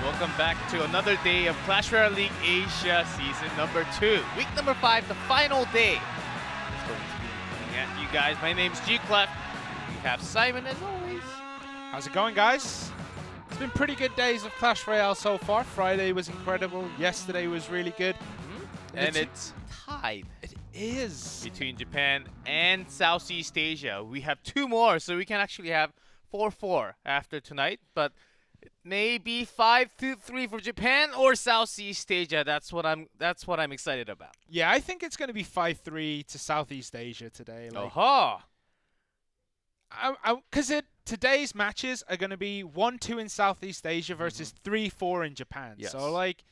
Welcome back to another day of Royale League Asia Season number 2. Week number 5, the final day. It's going to be coming at you guys. My name's G-Clef. We have Simon as always. How's it going, guys? It's been pretty good days of Clash Royale so far. Friday was incredible. Yesterday was really good. And it's tied. It is. Between Japan and Southeast Asia. We have 2 more, so we can actually have 4-4 after tonight. But it may be 5-3 for Japan or Southeast Asia. That's what I'm excited about. Yeah, I think it's going to be 5-3 to Southeast Asia today. Aha! Because today's matches are going to be 1-2 in Southeast Asia versus 3-4 in Japan. Yes. So, like,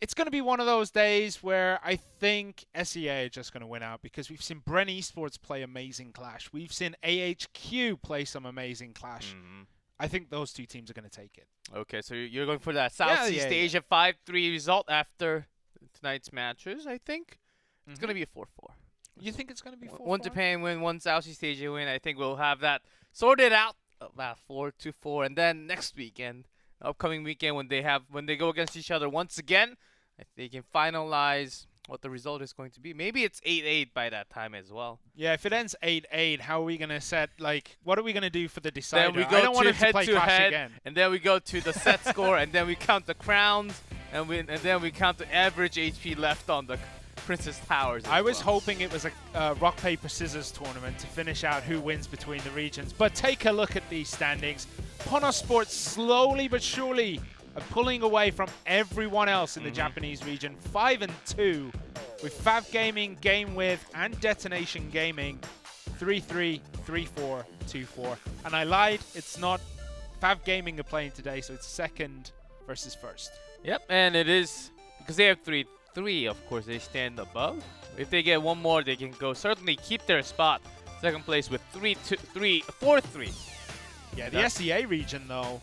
it's going to be one of those days where I think SEA are just going to win out because we've seen Bren eSports play amazing Clash. We've seen AHQ play some amazing Clash. I think those two teams are going to take it. Okay, so you're going for that Southeast Asia 5-3 result after tonight's matches, I think. It's going to be a 4-4. You think it's going to be 4-4? One Japan win, one Southeast Asia win. I think we'll have that sorted out about 4-4. And then next weekend, upcoming weekend, when they go against each other once again, I think they can finalize what the result is going to be. Maybe it's 8-8 by that time as well. Yeah, if it ends 8-8, how are we going to set, like, what are we going to do for the decider? Then we go I don't want to him to play Clash head-to-head, again. and then we go to the set score, and then we count the crowns, and then we count the average HP left on the Princess Towers. I was hoping it was a rock, paper, scissors tournament to finish out who wins between the regions. But take a look at these standings. Pono Sports slowly but surely are pulling away from everyone else in the Japanese region. 5-2 with Fab Gaming, Game With, and Detonation Gaming. 3-3, 3-4, 2-4. And I lied, it's not Fab Gaming are playing today, so it's second versus first. Yep, and it is because they have 3-3. Of course, they stand above. If they get one more, they can certainly keep their spot. Second place with 4-3. Yeah, the SEA region though,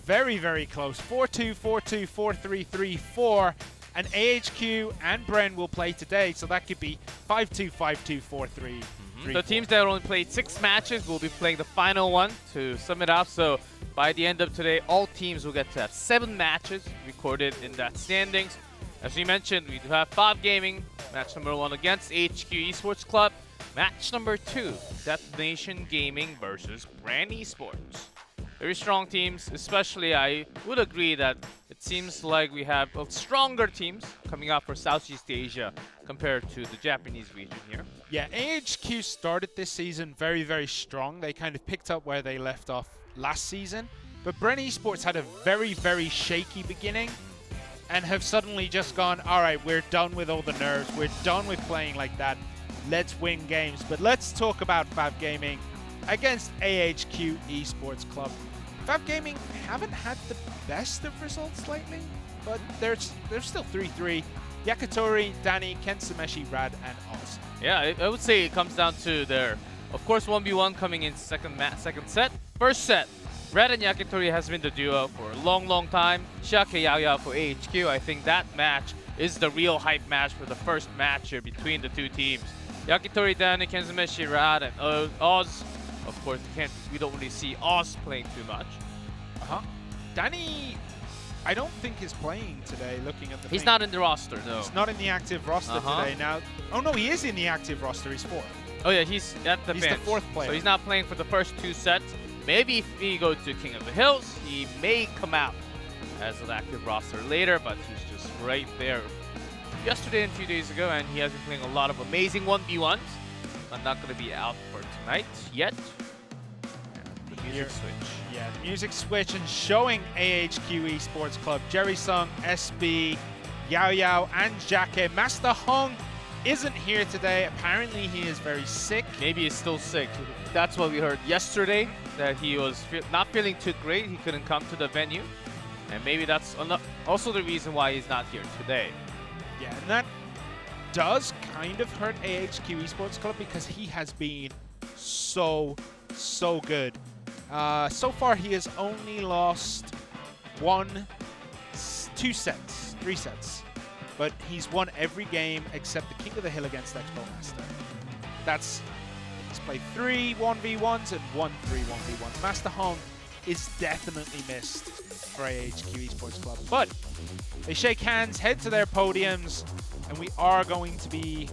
very, very close. 4-2, 4-2, 4-3, 3-4. And AHQ and Bren will play today, so that could be 5-2, 5-2, 4-3. The teams that only played 6 matches will be playing the final one to sum it up. So by the end of today, all teams will get to have 7 matches recorded in that standings. As we mentioned, we do have Fab Gaming, match number 1 against HQ Esports Club. Match number 2, Detonation Gaming versus Bren eSports. Very strong teams, especially I would agree that it seems like we have stronger teams coming out for Southeast Asia compared to the Japanese region here. Yeah, AHQ started this season very, very strong. They kind of picked up where they left off last season. But Bren eSports had a very, very shaky beginning and have suddenly just gone, all right, we're done with all the nerves. We're done with playing like that. Let's win games. But let's talk about Fab Gaming against AHQ Esports Club. Fab Gaming haven't had the best of results lately, but they're still 3-3. Yakitori, Danny, Kensumeshi, Rad, and Oz. Yeah, I would say it comes down to their, of course, 1v1 coming in second set. First set, Rad and Yakitori has been the duo for a long, long time. Shake Yao for AHQ. I think that match is the real hype match for the first match here between the two teams. Yakitori, Danny, Kensumeshi, Rad, and Oz. Of course, we don't really see Oz playing too much. Danny, I don't think is playing today, looking at the He's thing. not in the roster, no. He's not in the active roster today now. Oh, no, he is in the active roster. He's 4th. Oh, yeah, he's at the He's bench. the 4th player. So he's not playing for the first 2 sets. Maybe if he goes to King of the Hills, he may come out as an active roster later, but he's just right there yesterday and 2 days ago, and he has been playing a lot of amazing 1v1s. I'm not going to be out for tonight yet. The music switch. Yeah, the music switch and showing AHQ Esports Club. Jerry Sung, SB, Yao Yao, and Jacke. Master Hong isn't here today. Apparently he is very sick. Maybe he's still sick. That's what we heard yesterday, that he was not feeling too great. He couldn't come to the venue. And maybe that's also the reason why he's not here today. Yeah, and that does kind of hurt AHQ Esports Club because he has been so good. So far, he has only lost 3 sets. But he's won every game except the King of the Hill against Expo Master. He's played 3 1v1s and 1 3 1v1s. Master Hong is definitely missed for AHQ Esports Club. But they shake hands, head to their podiums, and we are going to be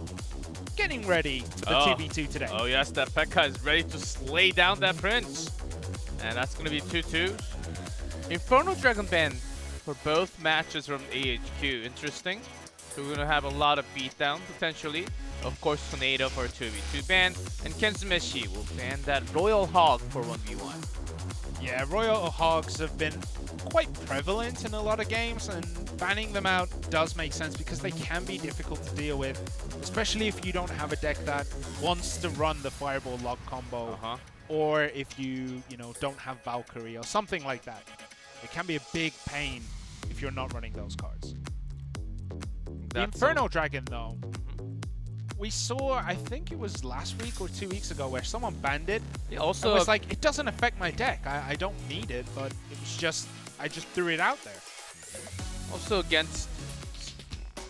getting ready for the 2v2 today. Oh yes, that Pekka is ready to slay down that Prince. And that's going to be 2-2. Inferno Dragon Band for both matches from AHQ. Interesting. So we're going to have a lot of beatdown potentially. Of course, Tornado for a 2v2 ban. And Kensumeshi will ban that Royal Hog for 1v1. Yeah, Royal Hogs have been quite prevalent in a lot of games, and banning them out does make sense because they can be difficult to deal with, especially if you don't have a deck that wants to run the Fireball Log combo or if you don't have Valkyrie or something like that. It can be a big pain if you're not running those cards. The Inferno Dragon, though, we saw, I think it was last week or 2 weeks ago, where someone banned it. Yeah, also, it was like, it doesn't affect my deck. I don't need it, but it was just, I just threw it out there. Also against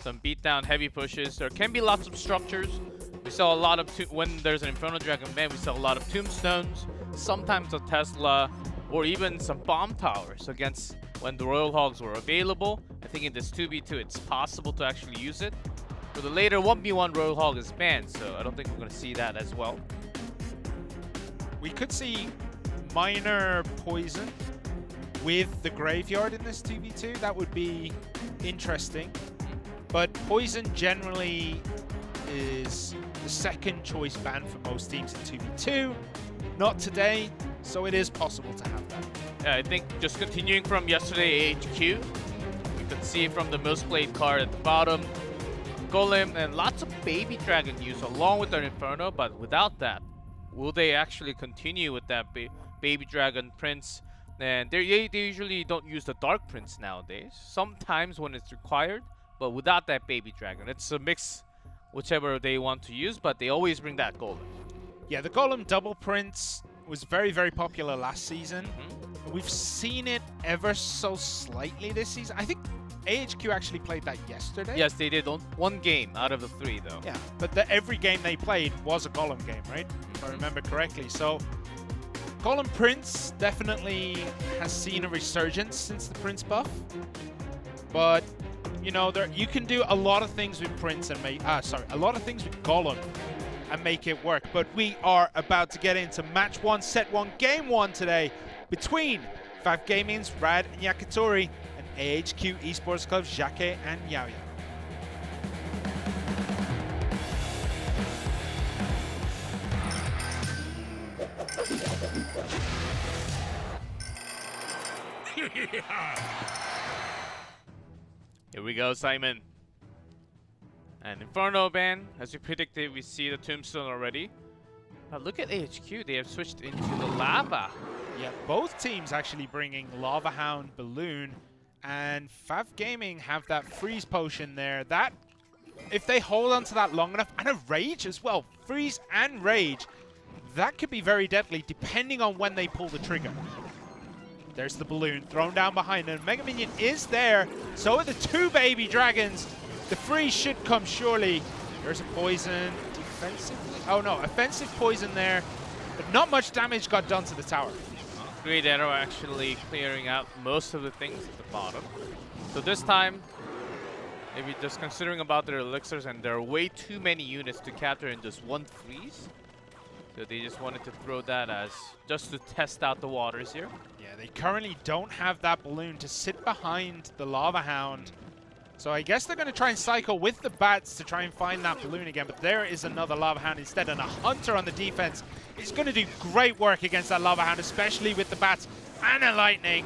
some beatdown heavy pushes, there can be lots of structures. We saw a lot of, when there's an Inferno Dragon ban, we saw a lot of tombstones, sometimes a Tesla, or even some bomb towers against when the Royal Hogs were available. I think in this 2v2 it's possible to actually use it. For the later 1v1, Royal Hog is banned, so I don't think we're going to see that as well. We could see minor poison with the graveyard in this 2v2. That would be interesting. But poison generally is the second choice ban for most teams in 2v2. Not today, so it is possible to have that. Yeah, I think just continuing from yesterday AHQ, you could see from the most played card at the bottom, Golem and lots of Baby Dragon use along with their Inferno, but without that, will they actually continue with that Baby Dragon Prince? And they usually don't use the Dark Prince nowadays, sometimes when it's required, but without that Baby Dragon. It's a mix, whichever they want to use, but they always bring that Golem. Yeah, the Golem Double Prince was very, very popular last season. We've seen it ever so slightly this season. I think AHQ actually played that yesterday. Yes, they did. One game out of the 3, though. Yeah, but every game they played was a Golem game, right? If I remember correctly. So, Golem Prince definitely has seen a resurgence since the Prince buff. But, you can do a lot of things with Prince and a lot of things with Golem and make it work. But we are about to get into match 1, set 1, game 1 today between FAV Gaming's Rad and Yakitori and AHQ Esports Club's Jake and Yao Yao. Here we go, Simon. And Inferno ban, as we predicted, we see the Tombstone already. But look at AHQ, they have switched into the Lava. Yeah, both teams actually bringing Lava Hound, Balloon, and FAV Gaming have that freeze potion there. That, if they hold on to that long enough, and a rage as well, freeze and rage, that could be very deadly depending on when they pull the trigger. There's the Balloon thrown down behind them. Mega Minion is there. So are the 2 Baby Dragons. The freeze should come surely. There's a poison defensively. Oh no, offensive poison there. But not much damage got done to the tower. Great Arrow actually clearing out most of the things at the bottom. So this time, maybe just considering about their elixirs, and there are way too many units to capture in just one freeze. So they just wanted to throw that as just to test out the waters here. Yeah, they currently don't have that Balloon to sit behind the Lava Hound. So I guess they're going to try and cycle with the bats to try and find that Balloon again. But there is another Lava Hound instead, and a Hunter on the defense is going to do great work against that Lava Hound, especially with the bats and a Lightning.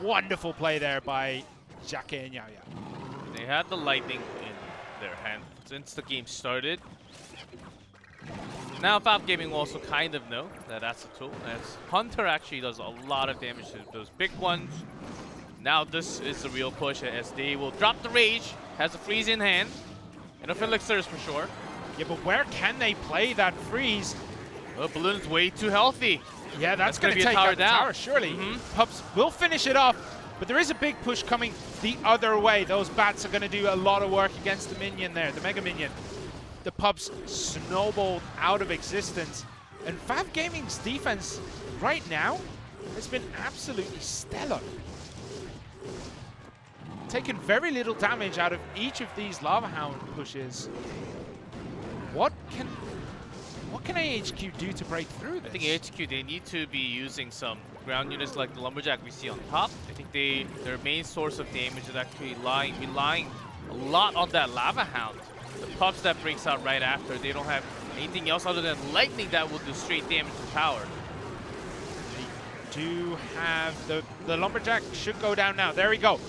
Wonderful play there by Jake and Yao Yao. They had the Lightning in their hand since the game started. Now Fab Gaming will also kind of know that that's a tool, as Hunter actually does a lot of damage to those big ones. Now this is the real push, as they will drop the Rage, has a freeze in hand, enough elixirs for sure. Yeah, but where can they play that freeze? Well, Balloon's way too healthy. Yeah, that's going to take out the tower, surely. Pups will finish it off, but there is a big push coming the other way. Those bats are going to do a lot of work against the minion there, the Mega Minion. The Pups snowballed out of existence. And FAV Gaming's defense right now has been absolutely stellar. Taken very little damage out of each of these Lava Hound pushes. What can AHQ do to break through this? I think AHQ, they need to be using some ground units like the Lumberjack we see on top. I think their main source of damage is actually relying a lot on that Lava Hound. The Pups that breaks out right after, they don't have anything else other than Lightning that will do straight damage to power. They do have the Lumberjack should go down now. There we go.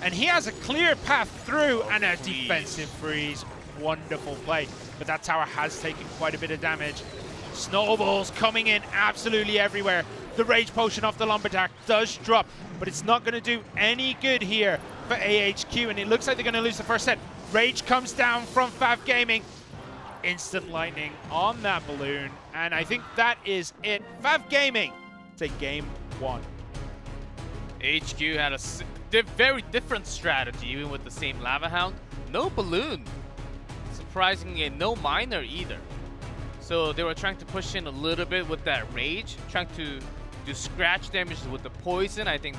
And he has a clear path through and a defensive freeze. Wonderful play. But that tower has taken quite a bit of damage. Snowballs coming in absolutely everywhere. The Rage Potion off the Lumberjack does drop, but it's not going to do any good here for AHQ, and it looks like they're going to lose the first set. Rage comes down from FAV Gaming. Instant lightning on that balloon, and I think that is it. FAV Gaming take game 1. HQ had a very different strategy, even with the same Lava Hound. No balloon. Surprisingly, no miner either. So they were trying to push in a little bit with that Rage, trying to do scratch damage with the poison. I think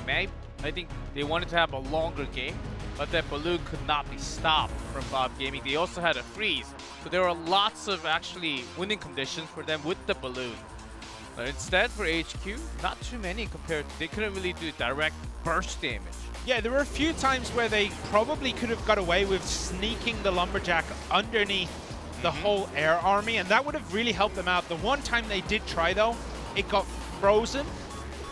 they wanted to have a longer game, but that balloon could not be stopped from Fab Gaming. They also had a freeze, so there were lots of actually winning conditions for them with the balloon. But instead for HQ, not too many compared to, they couldn't really do direct burst damage. Yeah, there were a few times where they probably could have got away with sneaking the Lumberjack underneath the whole air army, and that would have really helped them out. The one time they did try though, it got frozen,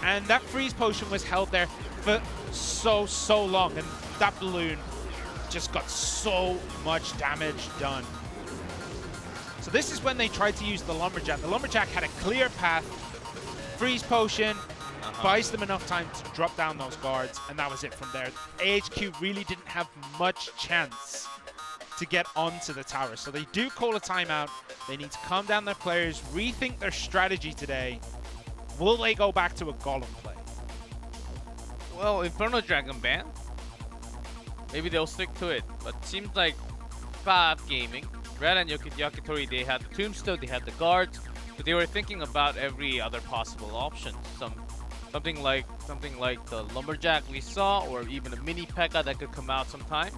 and that freeze potion was held there for so long, and that balloon just got so much damage done. So this is when they tried to use the Lumberjack. The Lumberjack had a clear path, freeze potion, buys them enough time to drop down those guards, and that was it from there. AHQ really didn't have much chance to get onto the tower, so they do call a timeout. They need to calm down their players, rethink their strategy today. Will they go back to a Golem play? Well, Inferno Dragon ban. Maybe they'll stick to it, but seems like Fab Gaming, Red and Yakitori, they had the Tombstone, they had the guards, but they were thinking about every other possible option. Something like the Lumberjack we saw, or even a mini P.E.K.K.A that could come out sometimes,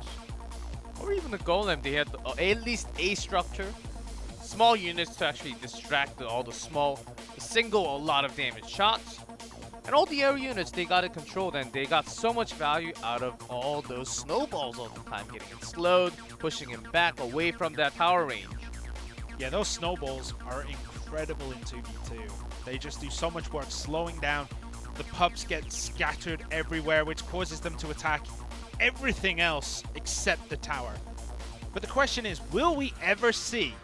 or even the Golem. They had at least a structure, small units to actually distract all the single a lot of damage shots, and all the air units they got it controlled, and they got so much value out of all those snowballs all the time, getting it slowed, pushing him back away from that tower range. Yeah, those snowballs are incredible in 2v2. They just do so much work slowing down. The pups get scattered everywhere, which causes them to attack everything else except the tower. But the question is, will we ever see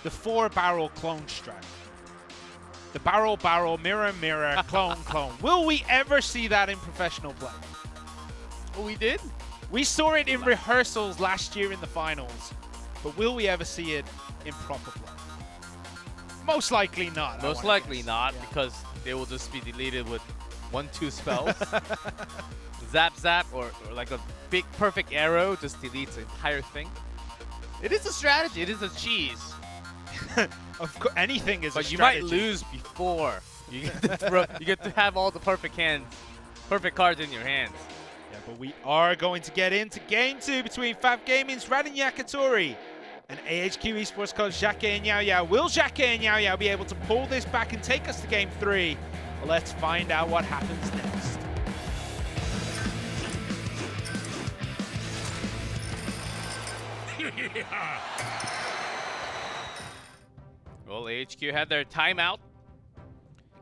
the 4-barrel clone strat? The barrel, mirror, mirror, clone, clone. Will we ever see that in professional play? Oh, we did? We saw it in rehearsals last year in the finals, but will we ever see it in proper play? Most likely not. Most likely not, because they will just be deleted with 1-2 spells. Zap, zap, or like a big perfect arrow just deletes the entire thing. It is a strategy. It is a cheese. Of course, anything is a strategy. But you might lose before you get to have all the perfect cards in your hands. Yeah, but we are going to get into game 2 between Fab Gaming's Red and Yakitori and AHQ Esports coach Jacques and Yao Yao. Will Jacques and Yao Yao be able to pull this back and take us to game 3? Well, let's find out what happens next. Well, AHQ had their timeout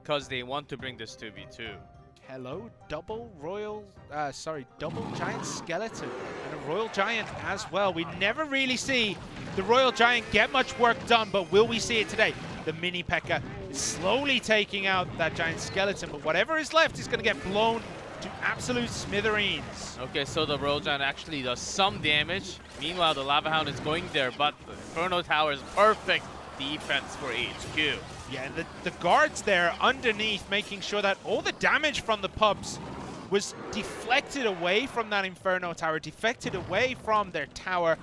because they want to bring this 2v2. Hello, double giant skeleton and a royal giant as well. We never really see the royal giant get much work done, but will we see it today? The mini P.E.K.K.A is slowly taking out that giant skeleton, but whatever is left is going to get blown to absolute smithereens. Okay, so the royal giant actually does some damage. Meanwhile, the lava hound is going there, but the Inferno Tower is perfect defense for HQ. Yeah, and the guards there underneath, making sure that all the damage from the pubs was deflected away from that Inferno Tower, deflected away from their tower.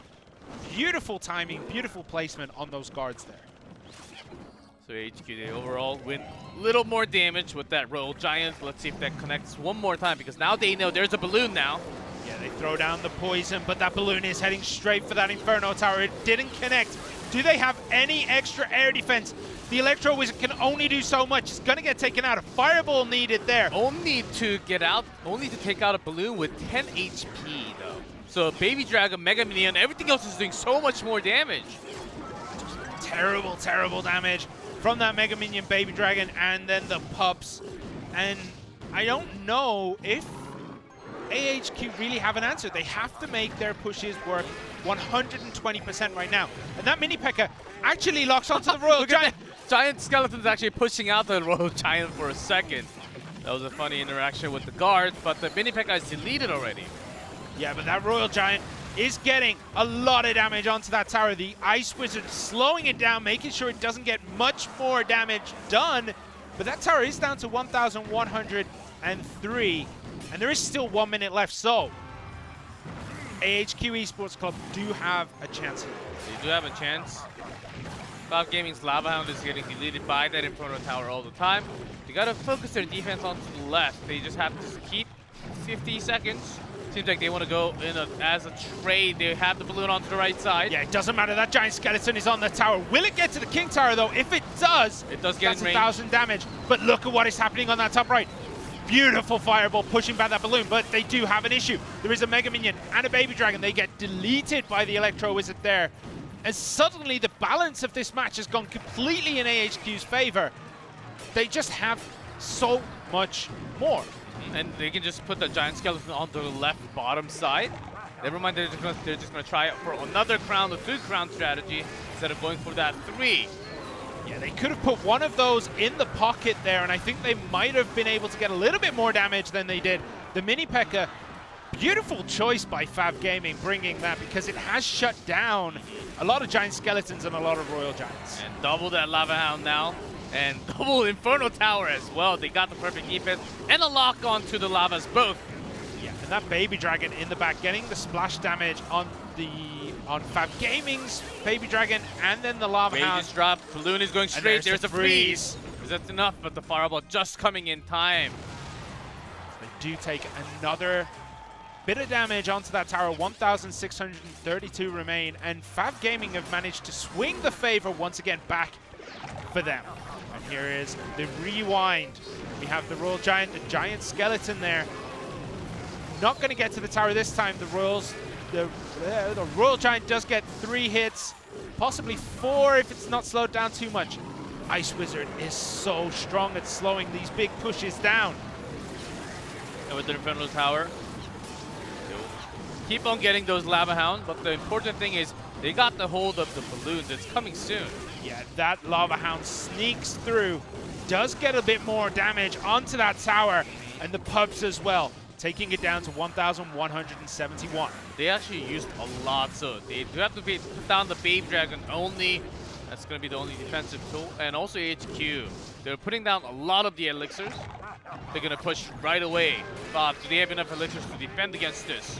Beautiful timing, beautiful placement on those guards there. So HQ, they overall win a little more damage with that Royal Giant. Let's see if that connects one more time, because now they know there's a balloon now. Yeah, they throw down the poison, but that balloon is heading straight for that Inferno Tower. It didn't connect. Do they have any extra air defense? The Electro Wizard can only do so much. It's going to get taken out. A Fireball needed there. Only to take out a balloon with 10 HP, though. So Baby Dragon, Mega Minion, everything else is doing so much more damage. Terrible, terrible damage from that Mega Minion, Baby Dragon, and then the pups. And I don't know if AHQ really have an answer. They have to make their pushes work 120% right now. And that mini P.E.K.K.A actually locks onto the Royal Giant. Giant Skeleton's actually pushing out the Royal Giant for a second. That was a funny interaction with the guard, but the Mini P.E.K.K.A is deleted already. Yeah, but that Royal Giant is getting a lot of damage onto that tower. The Ice Wizard slowing it down, making sure it doesn't get much more damage done. But that tower is down to 1,103, and there is still 1 minute left. So, AHQ Esports Club do have a chance here. They do have a chance. Fab Gaming's Lava Hound is getting deleted by that Inferno Tower all the time. They gotta focus their defense onto the left. They just have to keep 50 seconds. Seems like they want to go in as a trade. They have the balloon onto the right side. Yeah, it doesn't matter. That Giant Skeleton is on the tower. Will it get to the King Tower, though? If it does get that's in range. 1,000 damage. But look at what is happening on that top right. Beautiful fireball pushing back that balloon, but they do have an issue. There is a Mega Minion and a Baby Dragon. They get deleted by the Electro Wizard there. And suddenly the balance of this match has gone completely in AHQ's favor. They just have so much more. And they can just put the Giant Skeleton on the left bottom side. Never mind, they're just gonna try for another crown, the 2 crown strategy, instead of going for that 3. Yeah, they could have put one of those in the pocket there, and I think they might have been able to get a little bit more damage than they did. The Mini P.E.K.K.A, beautiful choice by Fab Gaming bringing that, because it has shut down a lot of Giant Skeletons and a lot of Royal Giants. And double that Lava Hound now. And double Inferno Tower as well. They got the perfect defense and a lock onto the Lavas both. Yeah, and that Baby Dragon in the back getting the splash damage on Fab Gaming's Baby Dragon, and then the Lava Hound. Just dropped. Balloon is going straight. There's a freeze. Is that enough? But the fireball just coming in time. They do take another bit of damage onto that tower. 1,632 remain, and Fab Gaming have managed to swing the favor once again back for them. And here is the rewind. We have the Royal Giant, the Giant Skeleton there. Not going to get to the tower this time. The Royal Giant does get 3 hits, possibly 4 if it's not slowed down too much. Ice Wizard is so strong at slowing these big pushes down. And with the Inferno Tower, keep on getting those Lava Hound, but the important thing is they got the hold of the balloons. It's coming soon. Yeah, that Lava Hound sneaks through, does get a bit more damage onto that tower, and the pubs as well, taking it down to 1,171. They actually used a lot, so they do have to put down the Babe Dragon only. That's going to be the only defensive tool. And also HQ. They're putting down a lot of the elixirs. They're going to push right away. Bob, do they have enough elixirs to defend against this?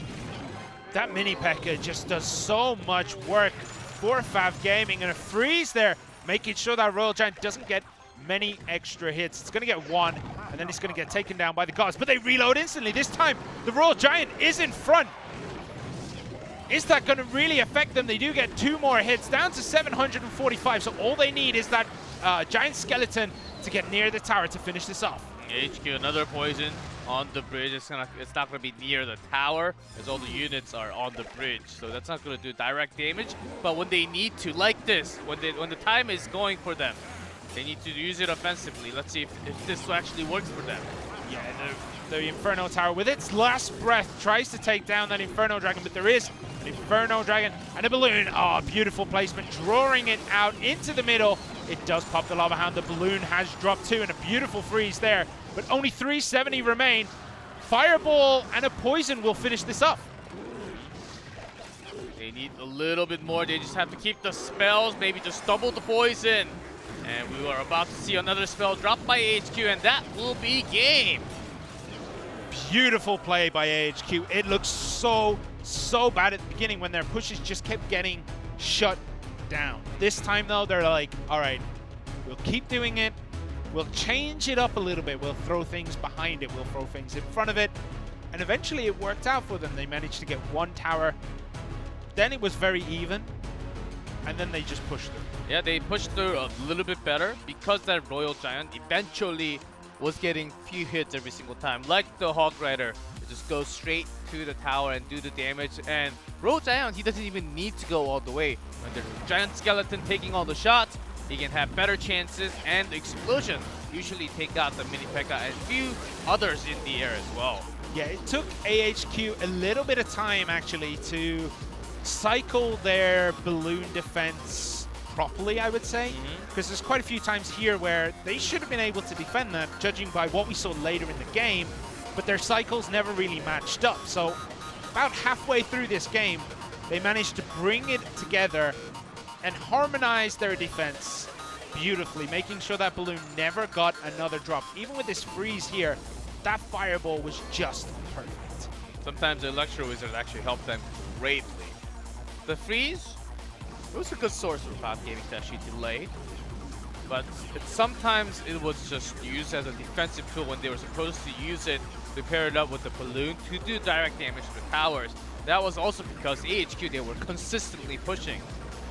That Mini P.E.K.K.A just does so much work for Fab Gaming, and a freeze there, making sure that Royal Giant doesn't get many extra hits. It's going to get 1, and then it's going to get taken down by the gods. But they reload instantly. This time, the Royal Giant is in front. Is that going to really affect them? They do get 2 more hits, down to 745. So all they need is that Giant Skeleton to get near the tower to finish this off. HQ, another poison on the bridge. It's not going to be near the tower, as all the units are on the bridge. So that's not going to do direct damage. But when they need to, like this, when the time is going for them, they need to use it offensively. Let's see if this actually works for them. Yeah, the Inferno Tower, with its last breath, tries to take down that Inferno Dragon, but there is an Inferno Dragon and a balloon. Oh, beautiful placement, drawing it out into the middle. It does pop the Lava Hound. The balloon has dropped too, and a beautiful freeze there. But only 370 remain. Fireball and a poison will finish this up. They need a little bit more. They just have to keep the spells, maybe just double the poison. And we are about to see another spell dropped by HQ, and that will be game. Beautiful play by AHQ. It looks so bad at the beginning when their pushes just kept getting shut down. This time, though, they're like, all right, we'll keep doing it. We'll change it up a little bit. We'll throw things behind it. We'll throw things in front of it. And eventually it worked out for them. They managed to get 1 tower. Then it was very even. And then they just pushed through. Yeah, they pushed through a little bit better because that Royal Giant eventually was getting few hits every single time. Like the Hog Rider, it just goes straight to the tower and do the damage. And Royal Giant, he doesn't even need to go all the way. When the Giant Skeleton taking all the shots, he can have better chances, and the explosion usually take out the Mini P.E.K.K.A and a few others in the air as well. Yeah, it took AHQ a little bit of time actually to cycle their balloon defense properly, I would say. Because there's quite a few times here where they should have been able to defend that, judging by what we saw later in the game, but their cycles never really matched up. So about halfway through this game, they managed to bring it together and harmonize their defense beautifully, making sure that balloon never got another drop. Even with this freeze here, that fireball was just perfect. Sometimes the Electro Wizard actually helped them greatly. The freeze, it was a good source for Fab Gaming to actually delay, but sometimes it was just used as a defensive tool when they were supposed to use it to pair it up with the balloon to do direct damage to the towers. That was also because AHQ, they were consistently pushing,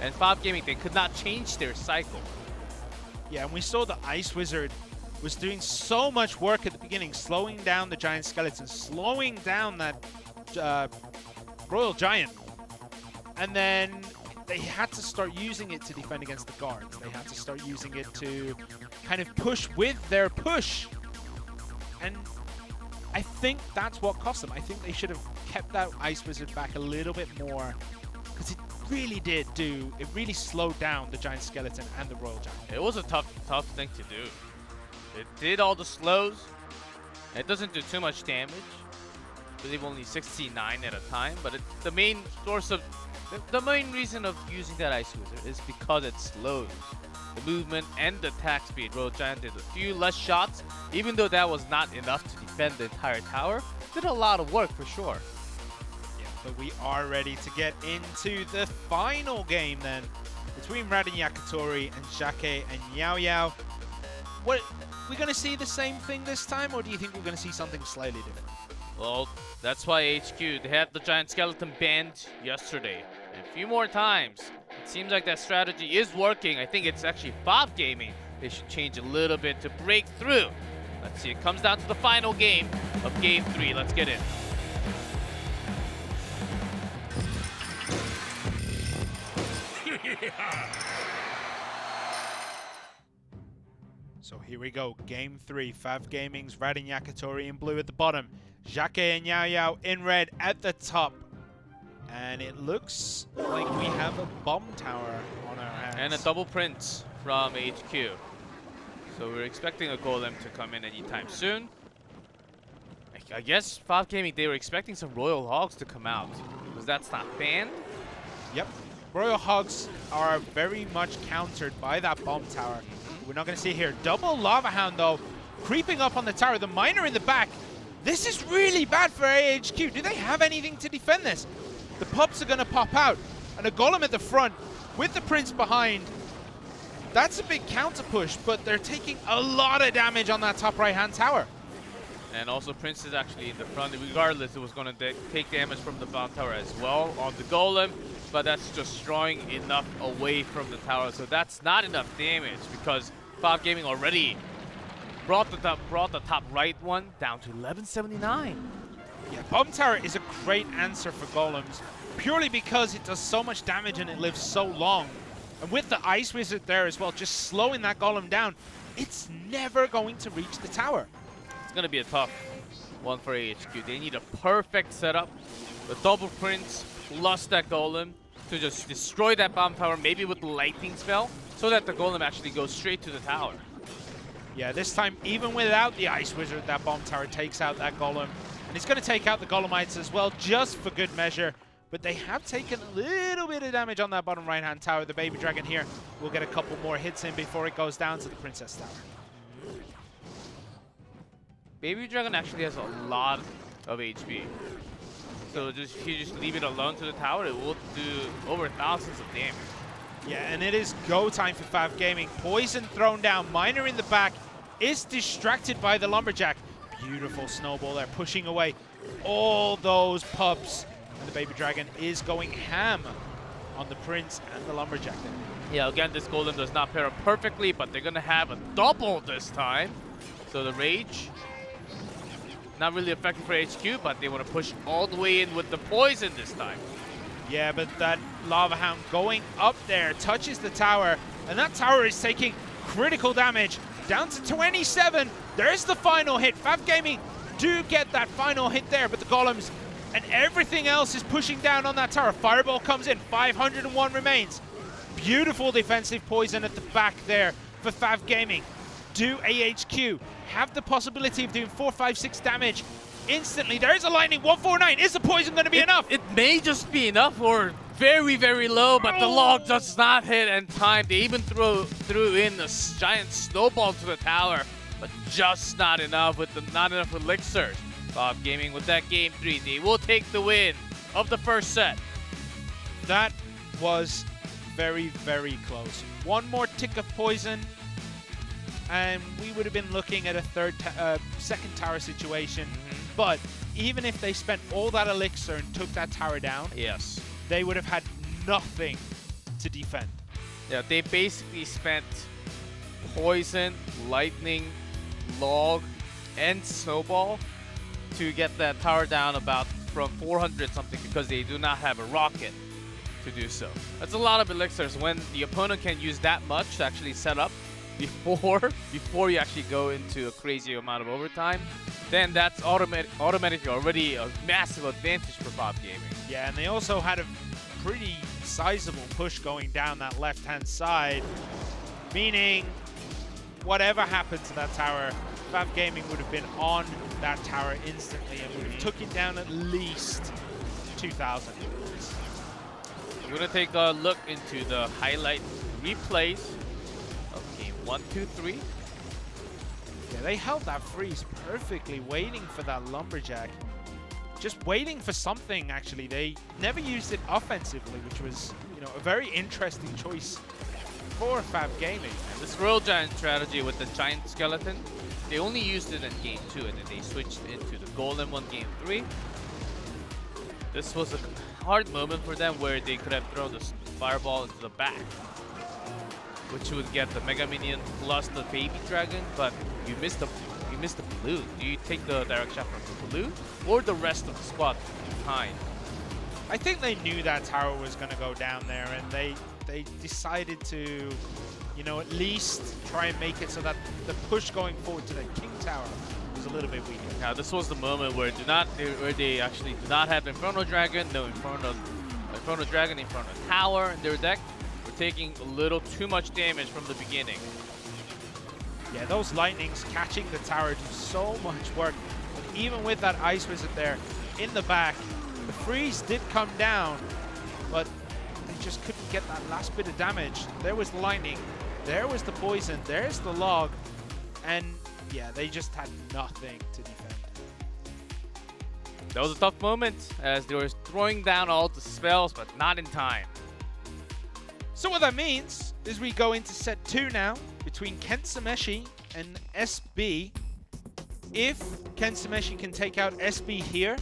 and Fab Gaming, they could not change their cycle. Yeah, and we saw the Ice Wizard was doing so much work at the beginning, slowing down the Giant Skeleton, slowing down that Royal Giant. And then they had to start using it to defend against the guards. They had to start using it to kind of push with their push. And I think that's what cost them. I think they should have kept that Ice Wizard back a little bit more, because it really it really slowed down the Giant Skeleton and the Royal Giant. It was a tough thing to do. It did all the slows. It doesn't do too much damage. I believe only 69 at a time, but the main source of the main reason of using that Ice Wizard is because it slows the movement and the attack speed. Royal Giant did a few less shots, even though that was not enough to defend the entire tower. Did a lot of work for sure. But we are ready to get into the final game then, between Radin Yakitori and Jacquet and Yao Yao. What, we going to see the same thing this time, or do you think we're going to see something slightly different? Well, that's why HQ, they had the Giant Skeleton banned yesterday. And a few more times. It seems like that strategy is working. I think it's actually Fab Gaming. They should change a little bit to break through. Let's see, it comes down to the final game of Game 3. Let's get in. So here we go, Game 3. Fav Gaming's Radin Yakitori in blue at the bottom. Jacquet and Yao Yao in red at the top. And it looks like we have a bomb tower on our hands. And a double print from HQ. So we're expecting a golem to come in anytime soon. I guess Fab Gaming, they were expecting some Royal Hogs to come out, because that's not banned. Yep. Royal Hogs are very much countered by that bomb tower. We're not going to see it here. Double Lava Hound, though, creeping up on the tower. The Miner in the back. This is really bad for AHQ. Do they have anything to defend this? The pups are going to pop out. And a Golem at the front with the Prince behind. That's a big counter push, but they're taking a lot of damage on that top right-hand tower. And also Prince is actually in the front. Regardless, it was going to take damage from the bomb tower as well on the Golem. But that's just drawing enough away from the tower. So that's not enough damage, because Fab Gaming already brought the top right one down to 1179. Yeah, bomb tower is a great answer for golems, purely because it does so much damage and it lives so long. And with the Ice Wizard there as well, just slowing that golem down, it's never going to reach the tower. It's going to be a tough one for AHQ. They need a perfect setup. The double prints plus that golem to just destroy that bomb tower, maybe with the lightning spell, so that the golem actually goes straight to the tower. Yeah, this time, even without the Ice Wizard, that bomb tower takes out that golem. And it's going to take out the golemites as well, just for good measure. But they have taken a little bit of damage on that bottom right-hand tower. The Baby Dragon here will get a couple more hits in before it goes down to the Princess Tower. Baby Dragon actually has a lot of HP. So if you just leave it alone to the tower, it will do over thousands of damage. Yeah, and it is go time for Fav Gaming. Poison thrown down. Miner in the back is distracted by the Lumberjack. Beautiful snowball there, pushing away all those pups. And the Baby Dragon is going ham on the Prince and the Lumberjack there. Yeah, again, this Golem does not pair up perfectly, but they're going to have a double this time. So the Rage, not really effective for HQ, but they want to push all the way in with the poison this time. Yeah, but that Lava Hound going up there touches the tower, and that tower is taking critical damage. Down to 27. There's the final hit. Fab Gaming do get that final hit there, but the Golems and everything else is pushing down on that tower. Fireball comes in. 501 remains. Beautiful defensive poison at the back there for Fab Gaming. Do AHQ have the possibility of doing 4, 5, 6 damage instantly? There is a lightning, 149. Is the poison going to be enough? It may just be enough, or very, very low, but the log does not hit in time. They even threw in a giant snowball to the tower, but just not enough with not enough elixirs. Fab Gaming with that game 3. They will take the win of the first set. That was very, very close. One more tick of poison, and we would have been looking at a second tower situation. But even if they spent all that elixir and took that tower down, yes, they would have had nothing to defend. Yeah, they basically spent poison, lightning, log, and snowball to get that tower down about from 400 something, because they do not have a rocket to do so. That's a lot of elixirs when the opponent can use that much to actually set up before you actually go into a crazy amount of overtime. Then that's automatically already a massive advantage for Fab Gaming. Yeah, and they also had a pretty sizable push going down that left-hand side, meaning whatever happened to that tower, Fab Gaming would have been on that tower instantly and would have took it down at least 2,000. We're going to take a look into the highlight replays of game 1, 2, 3. Yeah, they held that freeze perfectly, waiting for that lumberjack. Just waiting for something, actually. They never used it offensively, which was, you know, a very interesting choice for Fab Gaming. And this Royal Giant strategy with the giant skeleton, they only used it in game 2, and then they switched into the golden one game 3. This was a hard moment for them where they could have thrown the fireball into the back, which would get the Mega Minion plus the baby dragon, but you missed the blue. Do you take the direct shot from the blue or the rest of the squad behind? I think they knew that tower was going to go down there, and they decided to, you know, at least try and make it so that the push going forward to the King Tower was a little bit weaker. Now this was the moment where they actually do not have Inferno Dragon, no Inferno Dragon, Inferno Tower in their deck. We're taking a little too much damage from the beginning. Yeah, those lightnings catching the tower do so much work. But even with that Ice Wizard there in the back, the freeze did come down, but they just couldn't get that last bit of damage. There was the lightning, there was the poison, there's the log, and yeah, they just had nothing to defend. That was a tough moment as they were throwing down all the spells, but not in time. So what that means is we go into set 2 now between Kensameshi and SB. If Kensameshi can take out SB here,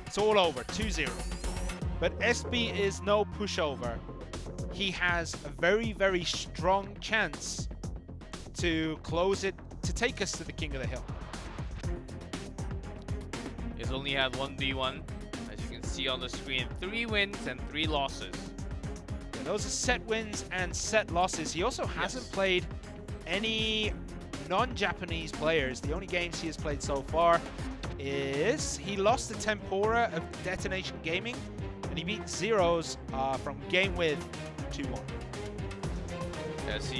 it's all over, 2-0. But SB is no pushover. He has a very, very strong chance to close it, to take us to the King of the Hill. He's only had 1v1, as you can see on the screen, 3 wins and 3 losses. Yeah, those are set wins and set losses. He also hasn't played any non-Japanese players. The only games he has played so far is he lost to Tempura of Detonation Gaming, and he beat Zeros from Game With 2-1. Yes,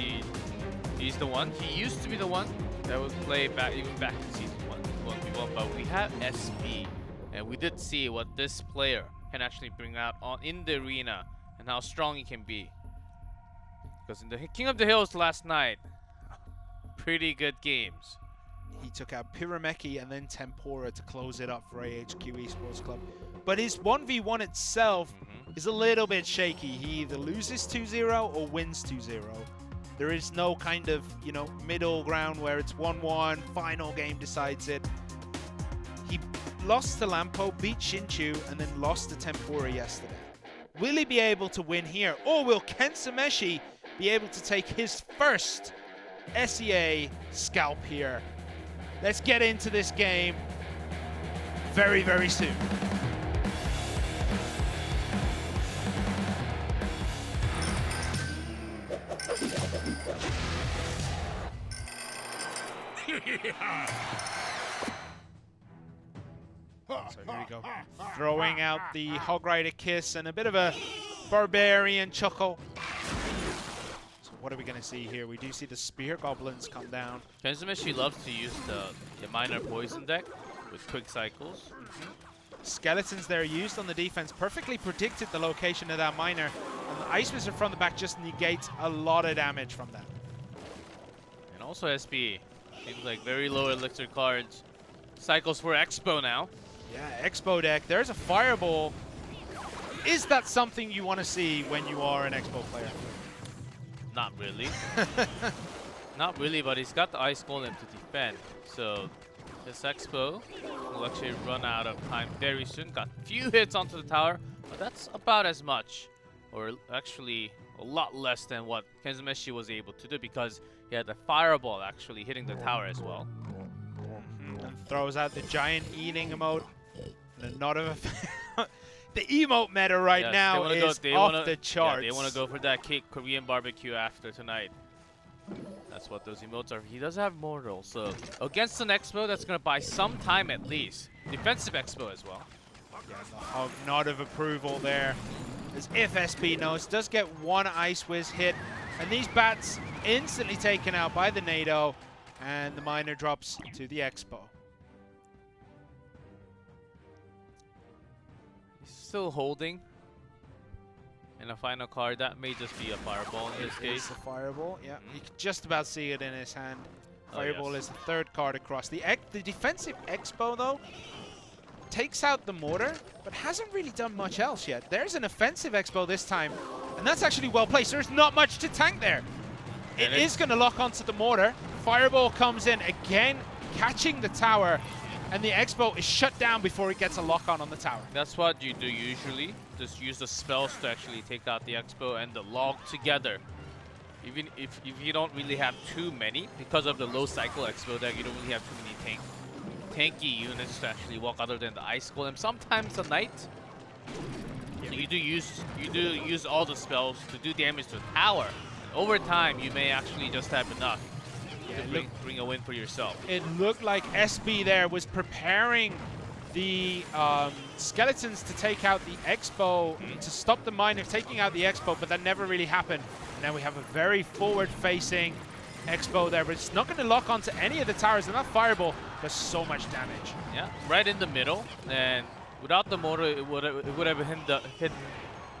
he's the one. He used to be the one that would play even back in Season 1v1, but we have SB, and we did see what this player can actually bring out in the arena and how strong he can be. Because in the King of the Hills last night, pretty good games. He took out Pyrameki and then Tempura to close it up for AHQ Esports Club. But his 1v1 itself is a little bit shaky. He either loses 2-0 or wins 2-0. There is no kind of, you know, middle ground where it's 1-1, final game decides it. He lost to Lampo, beat Shinchu, and then lost to Tempura yesterday. Will he be able to win here? Or will Kensameshi be able to take his first SEA scalp here? Let's get into this game very, very soon. So here we go. Throwing out the Hog Rider kiss and a bit of a barbarian chuckle. what are we going to see here? We do see the Spear Goblins come down. Kensumeshi loves to use the minor poison deck with quick cycles. Skeletons there used on the defense perfectly predicted the location of that miner. And the Ice Wizard from the back just negates a lot of damage from that. And also SB. Seems like very low elixir cards. Cycles for Expo now. Yeah, Expo deck. There's a Fireball. Is that something you want to see when you are an Expo player? Not really. Not really, but he's got the Ice Golem to defend. So this Expo will actually run out of time very soon. Got a few hits onto the tower, but that's about as much, or actually a lot less than what Kensumeshi was able to do, because he had the Fireball actually hitting the tower as well. And throws out the giant eating emote. And not of the emote meta right now is off the charts. Yeah, they want to go for that Korean barbecue after tonight. That's what those emotes are. He does have Mortal, so against an Expo, that's going to buy some time at least. Defensive Expo as well. Yeah, the hug nod of approval there. As if SB knows, does get one Ice Wiz hit. And these bats instantly taken out by the Nado. And the miner drops to the Expo. He's still holding. In a final card, that may just be a Fireball in this case. It's a Fireball, yeah. You can just about see it in his hand. Oh, Fireball yes. is the third card across. The defensive Expo, though, takes out the mortar, but hasn't really done much else yet. There's an offensive Expo this time, and that's actually well placed. There's not much to tank there. It is going to lock onto the mortar. Fireball comes in again, catching the tower, and the Expo is shut down before it gets a lock on the tower. That's what you do usually. Just use the spells to actually take out the Expo and the log together. Even if you don't really have too many, because of the low cycle Expo deck, you don't really have too many tanky units to actually walk other than the Ice Golem. Sometimes the Knight. So you do use all the spells to do damage to the tower. And over time, you may actually just have enough to bring a win for yourself. It looked like SB there was preparing the skeletons to take out the Expo, to stop the miner taking out the Expo, but that never really happened. Now we have a very forward-facing Expo there, but it's not going to lock onto any of the towers, and that Fireball does so much damage. Yeah, right in the middle, and without the mortar, it would have hit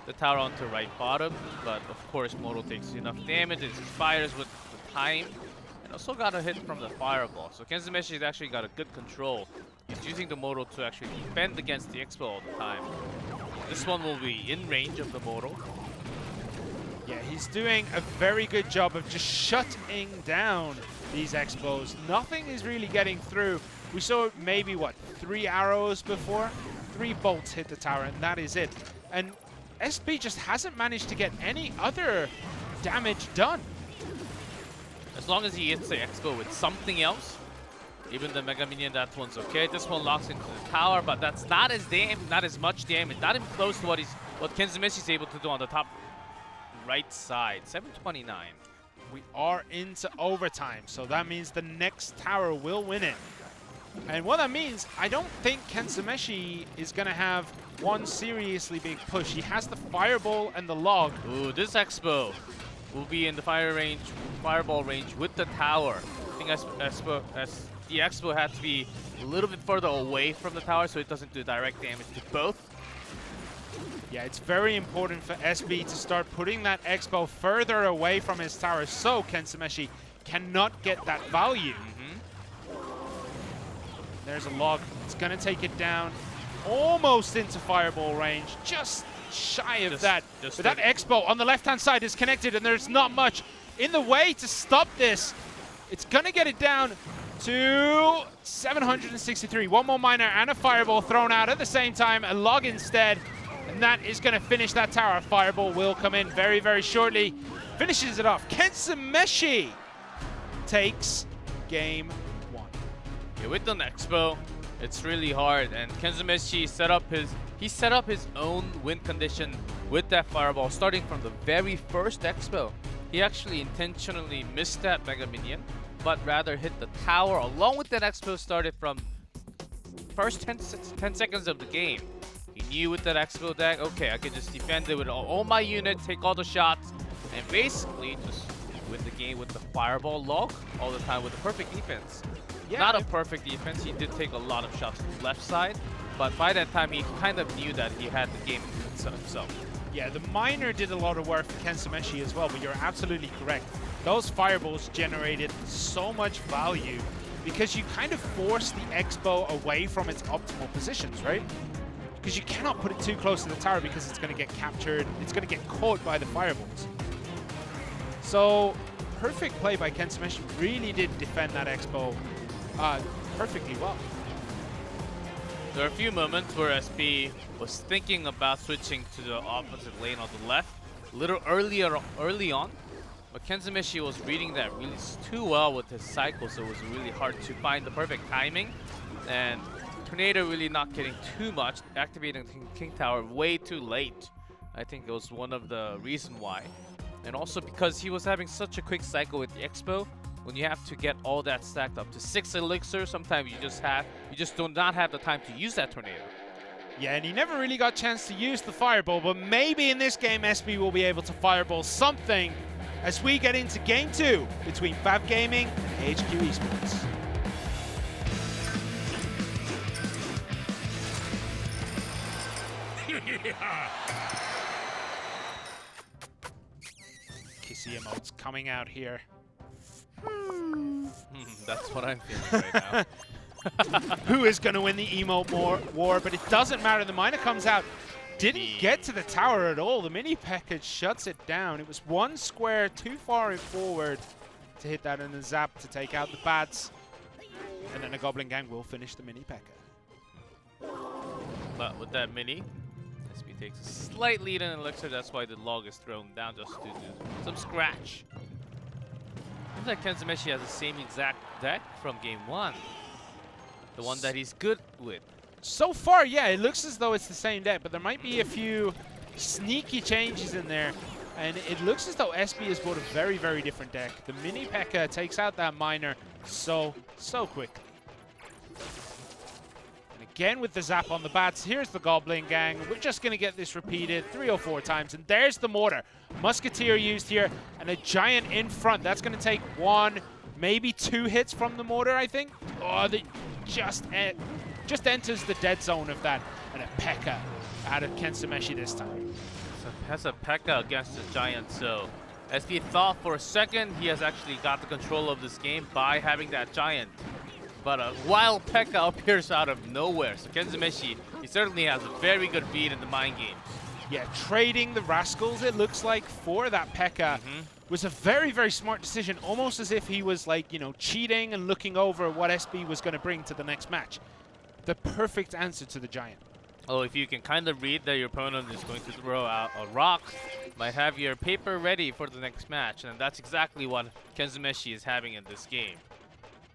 the tower onto right bottom, but of course Mortal takes enough damage, it fires with the time, and also got a hit from the Fireball. So Kensumeshi has actually got a good control. He's using the Mortal to actually defend against the Expo all the time. This one will be in range of the Mortal. Yeah, he's doing a very good job of just shutting down these Expos. Nothing is really getting through. We saw maybe, what, 3 arrows before? 3 bolts hit the tower, and that is it. And SB just hasn't managed to get any other damage done. As long as he hits the Expo with something else, even the Mega Minion, that one's okay. This one locks into the tower, but that's not as much damage, not even close to what Kensumeshi is able to do on the top right side. 729. We are into overtime, so that means the next tower will win it. And what that means, I don't think Kensumeshi is going to have one seriously big push. He has the Fireball and the log. Ooh, this Expo will be in the Fireball range with the tower. I think the Expo had to be a little bit further away from the tower so it doesn't do direct damage to both. Yeah, it's very important for SB to start putting that Expo further away from his tower so Kensumeshi cannot get that value. There's a log. It's going to take it down almost into Fireball range, just shy of that. But that Expo on the left-hand side is connected, and there's not much in the way to stop this. It's going to get it down to 763. One more miner and a Fireball thrown out at the same time, a log instead. And that is going to finish that tower. Fireball will come in very, very shortly. Finishes it off. Kensumeshi takes game 1. Yeah, with the Expo, it's really hard. And Kensumeshi set up his own win condition with that Fireball, starting from the very first Expo. He actually intentionally missed that Mega Minion, but rather hit the tower along with that Expo started from first 10 seconds of the game. He knew with that Expo deck, okay, I can just defend it with all my units, take all the shots, and basically just win the game with the fireball log all the time with the perfect defense. Yeah, Not a perfect defense. He did take a lot of shots to the left side, but by that time he kind of knew that he had the game himself. Yeah, the miner did a lot of work for Kensumeshi as well, but you're absolutely correct. Those fireballs generated so much value because you kind of force the Expo away from its optimal positions, right? Because you cannot put it too close to the tower because it's going to get captured, it's going to get caught by the fireballs. So, perfect play by Kensumeshi, really did defend that Expo perfectly well. There are a few moments where SB was thinking about switching to the opposite lane on the left, a little early on, but Kensumeshi was reading that really too well with his cycle, so it was really hard to find the perfect timing, and Tornado really not getting too much, activating King Tower way too late. I think it was one of the reasons why. And also because he was having such a quick cycle with the Expo, when you have to get all that stacked up to 6 elixir, sometimes you just do not have the time to use that Tornado. Yeah, and he never really got a chance to use the fireball, but maybe in this game SB will be able to fireball something as we get into game 2 between Fab Gaming and HQ eSports. Kissy emotes coming out here. That's what I'm feeling right now. Who is going to win the emote war? But it doesn't matter. The miner comes out. Didn't get to the tower at all. The mini package shuts it down. It was one square too far forward to hit that, and a zap to take out the bats. And then the Goblin Gang will finish the mini packer. But with that mini, SB takes a slight lead in elixir. That's why the log is thrown down just to do some scratch. Seems like Kensumeshi has the same exact deck from game 1. The one that he's good with. So far, yeah, it looks as though it's the same deck, but there might be a few sneaky changes in there. And it looks as though SB has bought a very, very different deck. The mini P.E.K.K.A. takes out that miner so quickly. And again with the zap on the bats, here's the Goblin Gang. We're just going to get this repeated 3 or 4 times. And there's the mortar. Musketeer used here, and a giant in front. That's going to take 1, maybe 2 hits from the mortar, I think. Oh, they just enters the dead zone of that. And a P.E.K.K.A. out of Kensumeshi this time. Has a P.E.K.K.A. against the Giant, so SB thought for a second he has actually got the control of this game by having that Giant. But a wild P.E.K.K.A. appears out of nowhere, so Kensumeshi, he certainly has a very good beat in the mind games. Yeah, trading the Rascals, it looks like, for that P.E.K.K.A. was a very, very smart decision, almost as if he was, like, you know, cheating and looking over what SB was going to bring to the next match. The perfect answer to the Giant. Oh, if you can kind of read that your opponent is going to throw out a rock, might have your paper ready for the next match, and that's exactly what Kensumeshi is having in this game.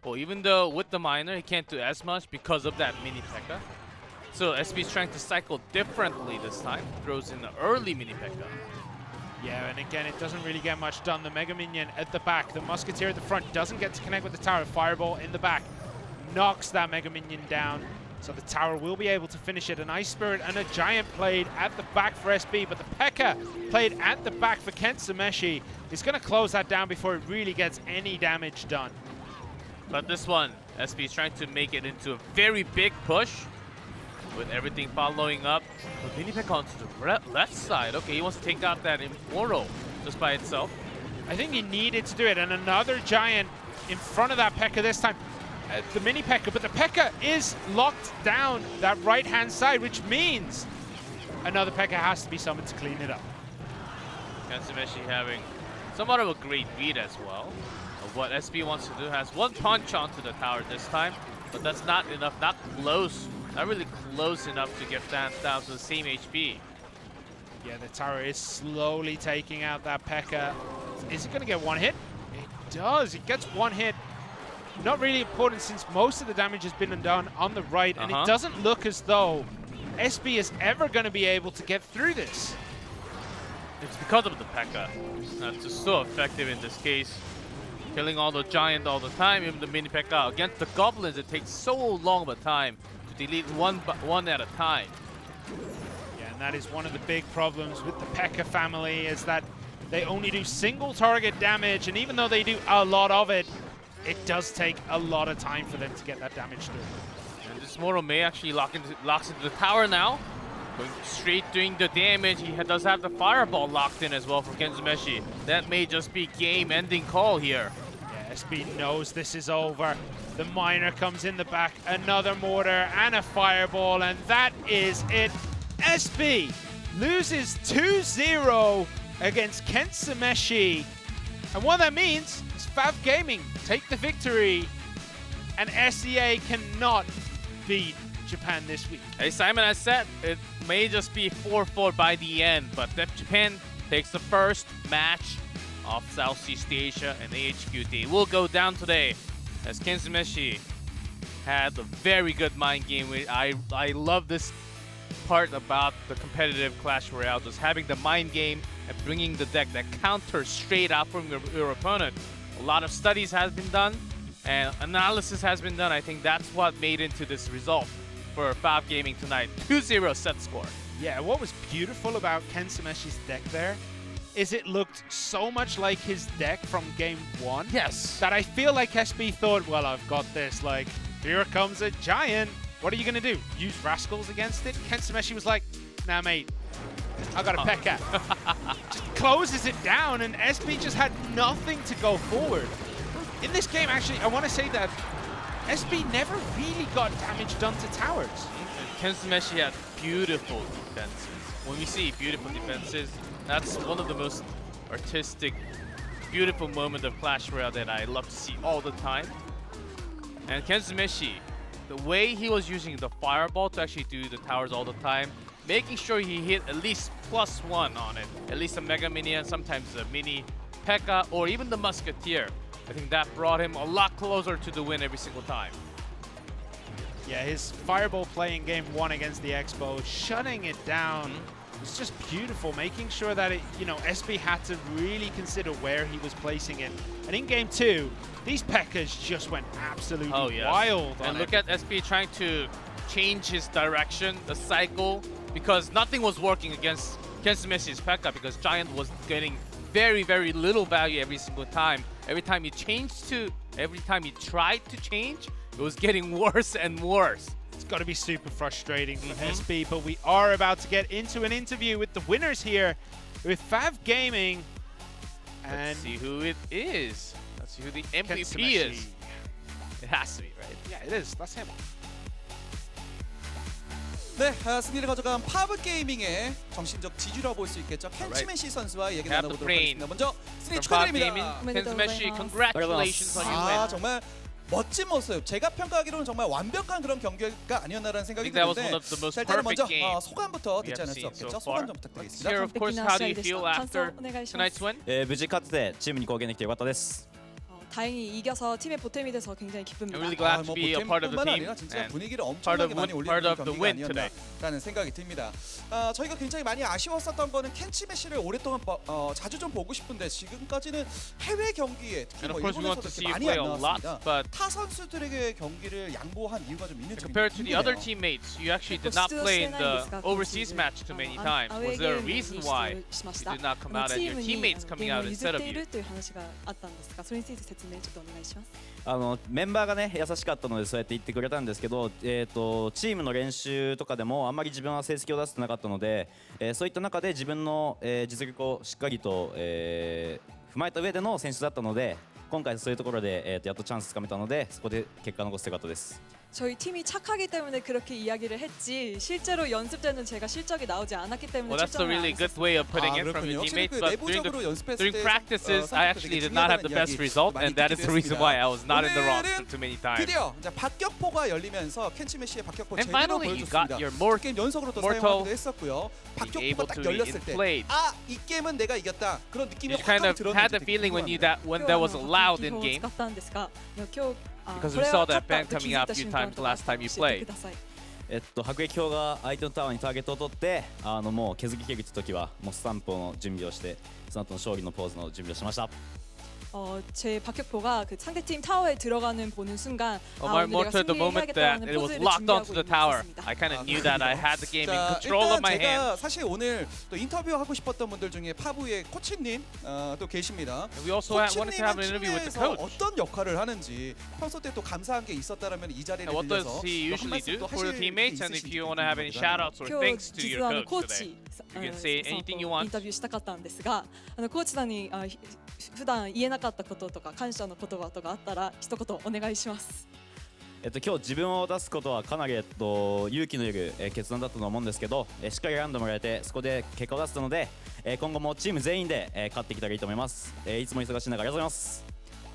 Well, even though with the miner, he can't do as much because of that mini P.E.K.K.A. So SB is trying to cycle differently this time. Throws in the early mini P.E.K.K.A. Yeah, and again, it doesn't really get much done. The Mega Minion at the back, the Musketeer at the front doesn't get to connect with the tower. Fireball in the back knocks that Mega Minion down. So the tower will be able to finish it. An Ice Spirit and a Giant played at the back for SB, but the P.E.K.K.A. played at the back for Kensumeshi. He's going to close that down before it really gets any damage done. But this one, SB is trying to make it into a very big push with everything following up. But mini P.E.K.K.A. onto the left side. Okay, he wants to take out that Immortal just by itself. I think he needed to do it. And another Giant in front of that P.E.K.K.A. this time. The mini P.E.K.K.A. But the P.E.K.K.A. is locked down that right-hand side, which means another P.E.K.K.A. has to be summoned to clean it up. Kensumeshi having somewhat of a great beat as well. Of what SB wants to do, has 1 punch onto the tower this time, but that's not enough, not close, not really close enough to get down to the same HP. Yeah, the tower is slowly taking out that P.E.K.K.A. Is it going to get 1 hit? It does. It gets 1 hit. Not really important since most of the damage has been done on the right, and it doesn't look as though SB is ever going to be able to get through this. It's because of the P.E.K.K.A. That's just so effective in this case. Killing all the Giant all the time, even the mini P.E.K.K.A. Against the Goblins, it takes so long of a time to delete one at a time. Yeah, and that is one of the big problems with the P.E.K.K.A. family, is that They only do single target damage, and even though they do a lot of it, it does take a lot of time for them to get that damage through. And this Moro may actually locks into the tower now. Going straight doing the damage. He does have the fireball locked in as well for Kenzumeshi. That may just be game-ending call here. Yeah, SB knows this is over. The miner comes in the back, another mortar and a fireball, and that is it. SB loses 2-0 against Kenzumeshi. And what that means is FAV Gaming take the victory, and SEA cannot beat Japan this week. As Simon has said, it may just be 4-4 by the end, but Japan takes the first match of Southeast Asia and AHQ. They will go down today as Kenzumeshi had a very good mind game. I love this part about the competitive Clash Royale, just having the mind game and bringing the deck that counters straight out from your opponent. A lot of studies has been done and analysis has been done. I think that's what made into this result for FAV Gaming tonight. 2-0 set score. Yeah, what was beautiful about Kenzumeshi's deck there is it looked so much like his deck from game 1. Yes. That I feel like SB thought, well, I've got this, like, here comes a giant. What are you gonna do? Use Rascals against it? Kenzumeshi was like, nah, mate, I got a P.E.K.K.A. Just closes it down, and SB just had nothing to go forward. In this game, actually, I want to say that SB never really got damage done to towers. Kenzumeshi had beautiful defenses. When we see beautiful defenses, that's one of the most artistic, beautiful moment of Clash Royale that I love to see all the time. And Kenzumeshi, the way he was using the fireball to actually do the towers all the time, making sure he hit at least +1 on it, at least a Mega Minion, sometimes a Mini P.E.K.K.A, or even the Musketeer. I think that brought him a lot closer to the win every single time. Yeah, his fireball play in game 1 against the Expo, shutting it down. It's just beautiful, making sure that it, you know, SB had to really consider where he was placing it. And in game 2, these P.E.K.K.As just went absolutely wild. And look at SB trying to change his direction, the cycle, because nothing was working against Kenzumeshi's P.E.K.K.A because Giant was getting very, very little value every single time. Every time he tried to change, it was getting worse and worse. It's got to be super frustrating for SB, but we are about to get into an interview with the winners here with FAV Gaming. And let's see who it is. Let's see who the MVP Kenzumeshi is. It has to be, right? Yeah, it is. That's him. 네, 승리를 가져간 파브 게이밍의 정신적 지주라고 볼 수 있겠죠. 켄츠메시 선수와 얘기 나눠보도록 하겠습니다. 먼저 승리 축하드립니다. Kenzumeshi, congratulations on your win. 정말 멋진 모습. 제가 평가하기로는 정말 완벽한 그런 경기가 아니었나라는 생각이 that was 드는데 one of the most 자, 일단 먼저 perfect game 소감부터 we 듣지 have 않을 수 seen so 없겠죠. far. 소감 좀 부탁드리겠습니다. Here, of course, how do you feel after tonight's win? 無事勝ててチームに貢献できてよかったです。 다행히 이겨서 팀의 보탬이 돼서 굉장히 기쁩니다. I'm really glad to be a part of the 보탬뿐만 team 아니라 진짜 and 분위기를 part 엄청나게 많이 of 올리는 the 경기가 win today. 아니었나라는 생각이 듭니다. 저희가 굉장히 많이 아쉬웠었던 거는 켄츠메시를 오랫동안 자주 좀 보고 싶은데 지금까지는 해외 경기에 특히 And of 뭐 course, we want 일본에서도 to see 이렇게 you 많이 play 안 a lot, 나왔습니다. but 타 선수들에게 경기를 양보한 이유가 좀 있는 compared to the other 궁금해요. teammates, you actually did not play in the overseas match too many times. Was there a reason why you did not come out and your teammates coming out instead of you? という話があったんですが、それについて説明ちょっとお願いします。メンバーがね優しかったのでそうやって言ってくれたんですけど、チームの練習とかでもあんまり自分は成績を出せてなかったので、そういった中で自分の、実力をしっかりと、踏まえた上での選手だったので、今回そういうところで、やっとチャンスつかめたので、そこで結果を残せてよかったです。 저희 팀이 착하기 때문에 그렇게 이야기를 했지 실제로 연습 때는 제가 실적이 나오지 않았기 때문에 Well, that's a 출전을 really 안 good 했어요. way of putting it from your 그렇군요. teammates. 확실히 But 내부적으로 연습했을 during 때 practices, I actually did not have the best result, and that is the reason why I was not in the roster too many times. 드디어 이제 박격포가 열리면서 켄츠메시의 박격포 And 제대로 finally, you got 보여줬습니다. your 게임 연속으로 또 mortal 사용하기도 했었고요. 박격포가 able 딱 to 열렸을 inflate. 때, 이 게임은 내가 이겼다. 그런 느낌이 You kind 확 of had the 들었는지 feeling when 궁금합니다. that was allowed in game. Because we saw that ban coming out a few times last time you played. 迫撃砲が相手のタワーにターゲットを取って、もう削り切るって時はもうスタンプの準備をして、その後の勝利のポーズの準備をしました。제 박격포가 그 상대팀 타워에 들어가는 보는 순간 Omar 오늘 내가 Mortar, the moment that 승리해야겠다는 it was 포즈를 locked onto 준비하고 the tower, 있었습니다. I kind of knew that I had the game in 자, control of 일단 my 제가 hand. 사실 오늘 또 인터뷰하고 싶었던 분들 중에 파부의 코치님 또 계십니다. And we also wanted to have an interview with the 팀내에서 coach. 어떤 역할을 하는지 평소 때 또 감사한 게 있었다라면 이 자리를 And what does 빌려서 he 또 한 usually 말씀 do 또 for the 하실 게 teammates? And if 있으신지 you want to have any 궁금합니다. shout-outs or 今日 thanks to 実 your は coach コー today. チ You can say さん anything と you イ want. ンタビューしたかったんですがコーチさんに普段言えなかったこととか感謝の言葉とかあったら一言お願いします。今日自分を出すことはかなり、勇気のいる、決断だったと思うんですけど、しっかり選んでもらえてそこで結果を出せたので、今後もチーム全員で、勝っていけたらいいと思います、いつも忙しい中ありがとうございます。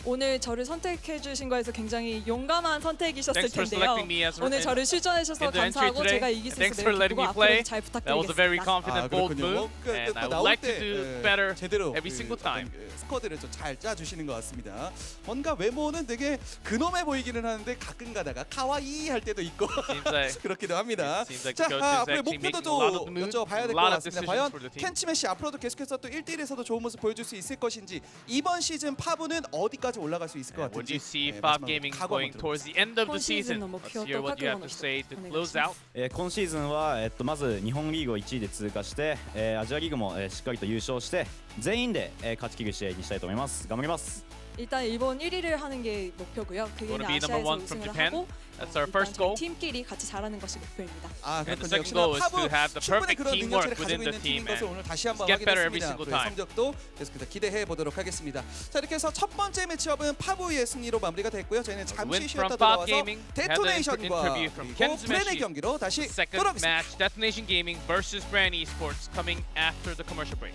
오늘 저를 선택해 주신 거에서 굉장히 용감한 선택이셨을 Thanks for 텐데요. selecting me as 오늘 저를 출전해 주셔서 in the entry 감사하고 today. 제가 이길 수 Thanks 있을 for letting 그리고 me play. 앞으로도 잘 That was a very 부탁드리겠습니다. confident, bold 그렇군요. move, and 또 I would 나올 like 때, to do better 제대로 every single time. 스쿼드를 좀 잘 짜주시는 것 같습니다. 뭔가 외모는 되게 근엄해 보이기는 하는데 가끔 가다가 카와이 할 때도 있고 Seems like 그렇기도 합니다. it seems like 자, the coach is 앞으로의 actually 목표도 making a lot of 또 moves, 여쭤봐야 a 될 것 lot of 같습니다. decisions 과연 for the team. 켄치메시 앞으로도 계속해서 또 1대1에서도 좋은 모습 보여줄 수 있을 것인지 이번 시즌 파브는 어디까지 올라갈 수 있을 것 And would 같은지 you see 네, Fab 마지막으로 Gaming 각오 going 한번 towards the end of the今シーズン season? の目 Let's 標 hear と what 覚 you 悟 have の to 一 say 言 to お願い close しま out. す。今シーズンは、まず日本リーグを1位で通過して、アジアリーグも、しっかりと優勝して全員で、勝ち切る試合にしたいと思います。頑張ります。 일단 일본 1위를 하는 게 목표고요. 그게 Wanna be number 아시아에서 one from 우승을 Japan? 하고 That's our 일단 first 저희 goal. 팀끼리 같이 잘하는 것이 목표입니다. 아, And the 그렇군요. second goal is 파브 to have the 충분히 perfect 그런 teamwork 능력치를 within 가지고 the 있는 team 팀인 것을 and 오늘 다시 한번 get better every 확인했습니다. single 그 time. 성적도 계속해서 기대해 보도록 하겠습니다. 자, 이렇게 해서 첫 번째 매치업은 파브의 승리로 마무리가 됐고요. 저희는 win 잠시 from 쉬었다 Fab 돌아와서 Gaming, had an 데토네이션과 interview from 그리고 Ken's 브렌의 Meshi. 경기로 다시 Second 돌아오겠습니다. match, Detonation Gaming versus Bren eSports, coming after the commercial break.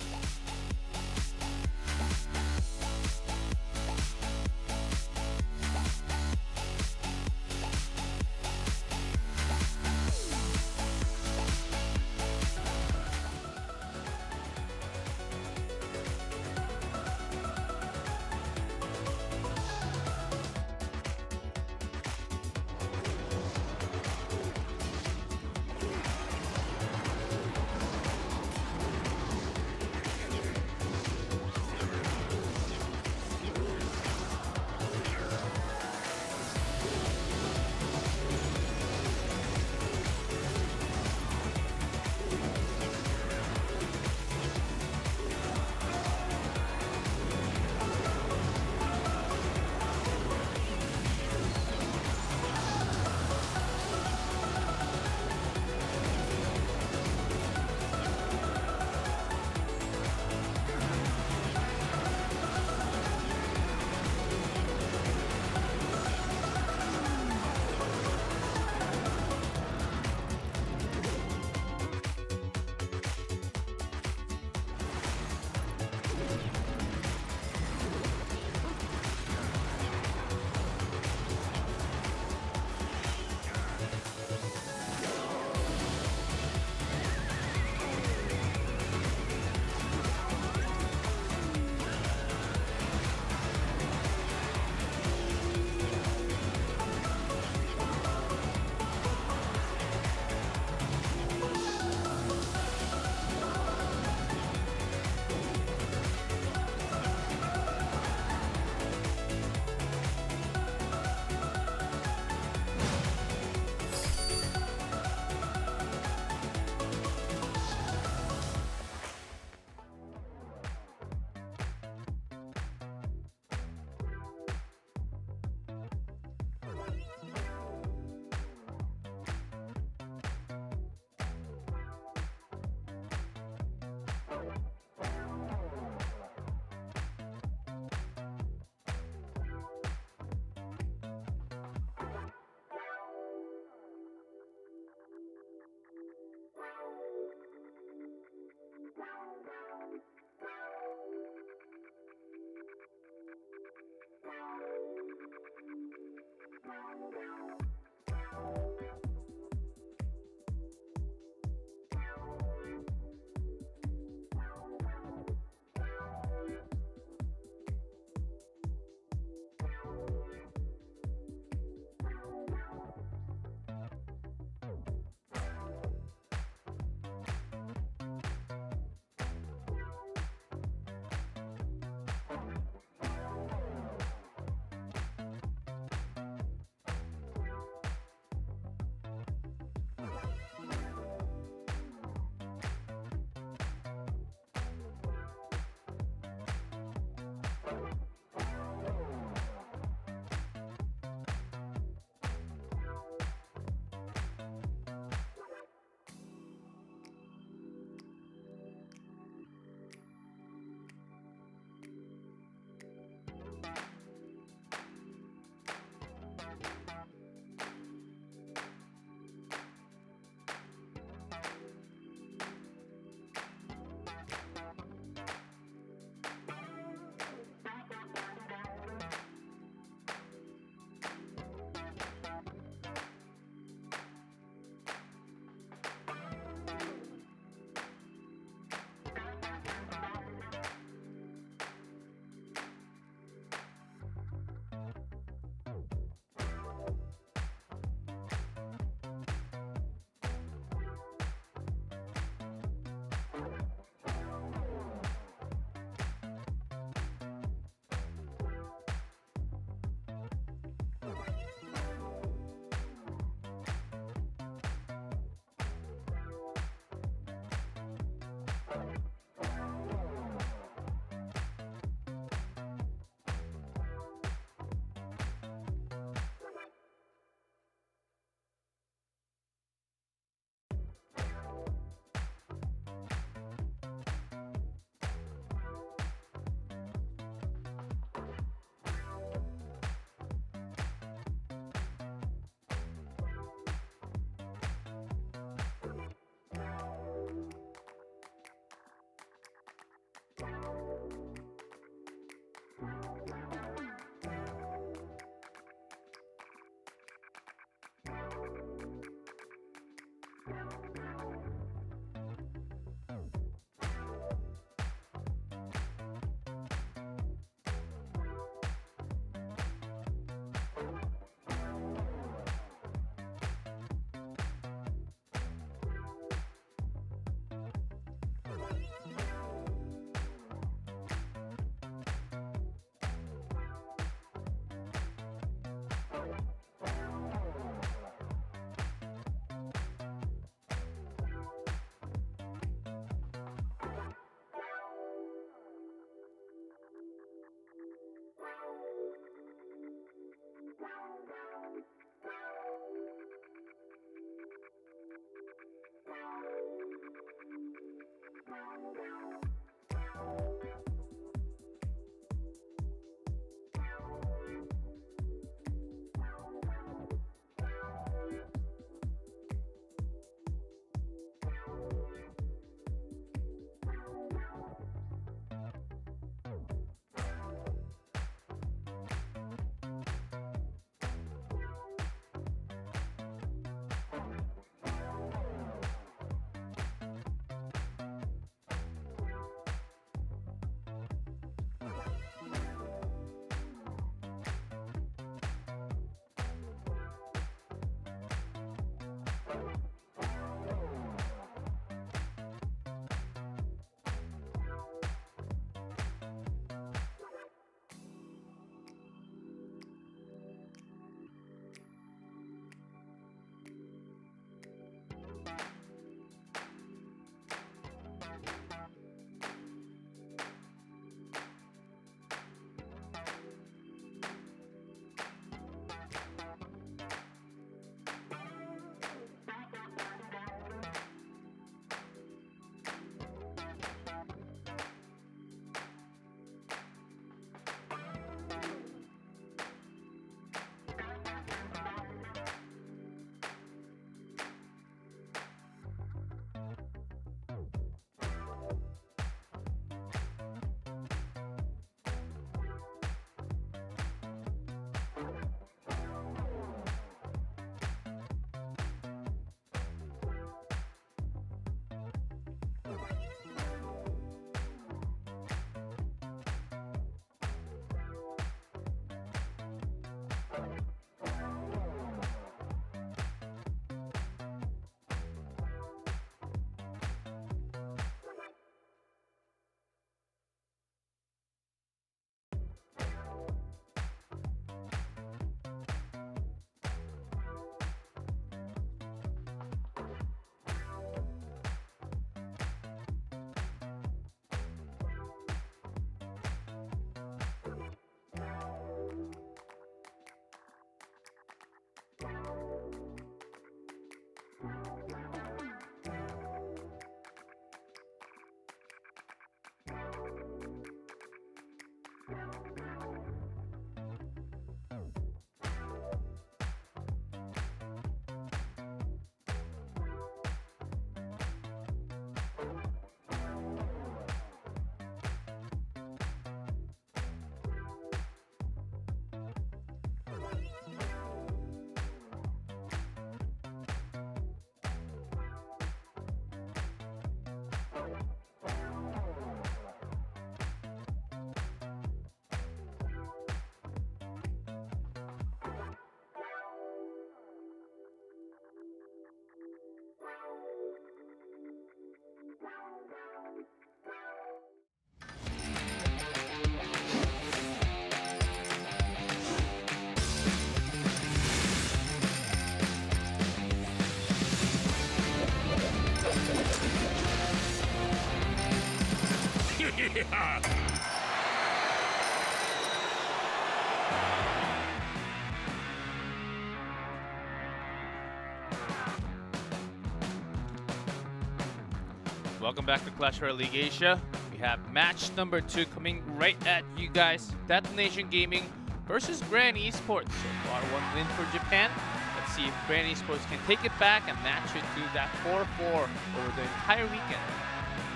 Welcome back to Clash Royale League Asia. We have match number 2 coming right at you guys. Detonation Gaming versus Bren eSports. So far, 1 win for Japan. Let's see if Bren eSports can take it back and match it to that 4-4 over the entire weekend.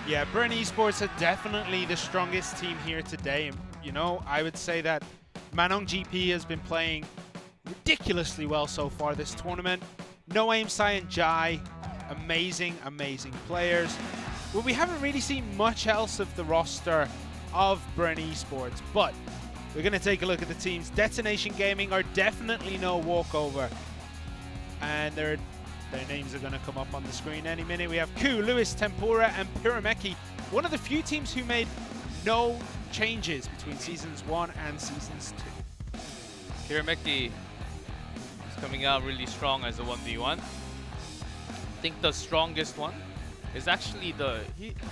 Yeah, Bren eSports are definitely the strongest team here today. And, you know, I would say that Manong GP has been playing ridiculously well so far this tournament. No Aim Sai and Jai, amazing, amazing players. Well, we haven't really seen much else of the roster of Bren eSports, but we're going to take a look at the teams. Detonation Gaming are definitely no walkover. And their names are going to come up on the screen any minute. We have Ku, Lewis, Tempura, and Pyrameki. One of the few teams who made no changes between Seasons 1 and Seasons 2. Pyrameki is coming out really strong as a 1v1. I think the strongest one is actually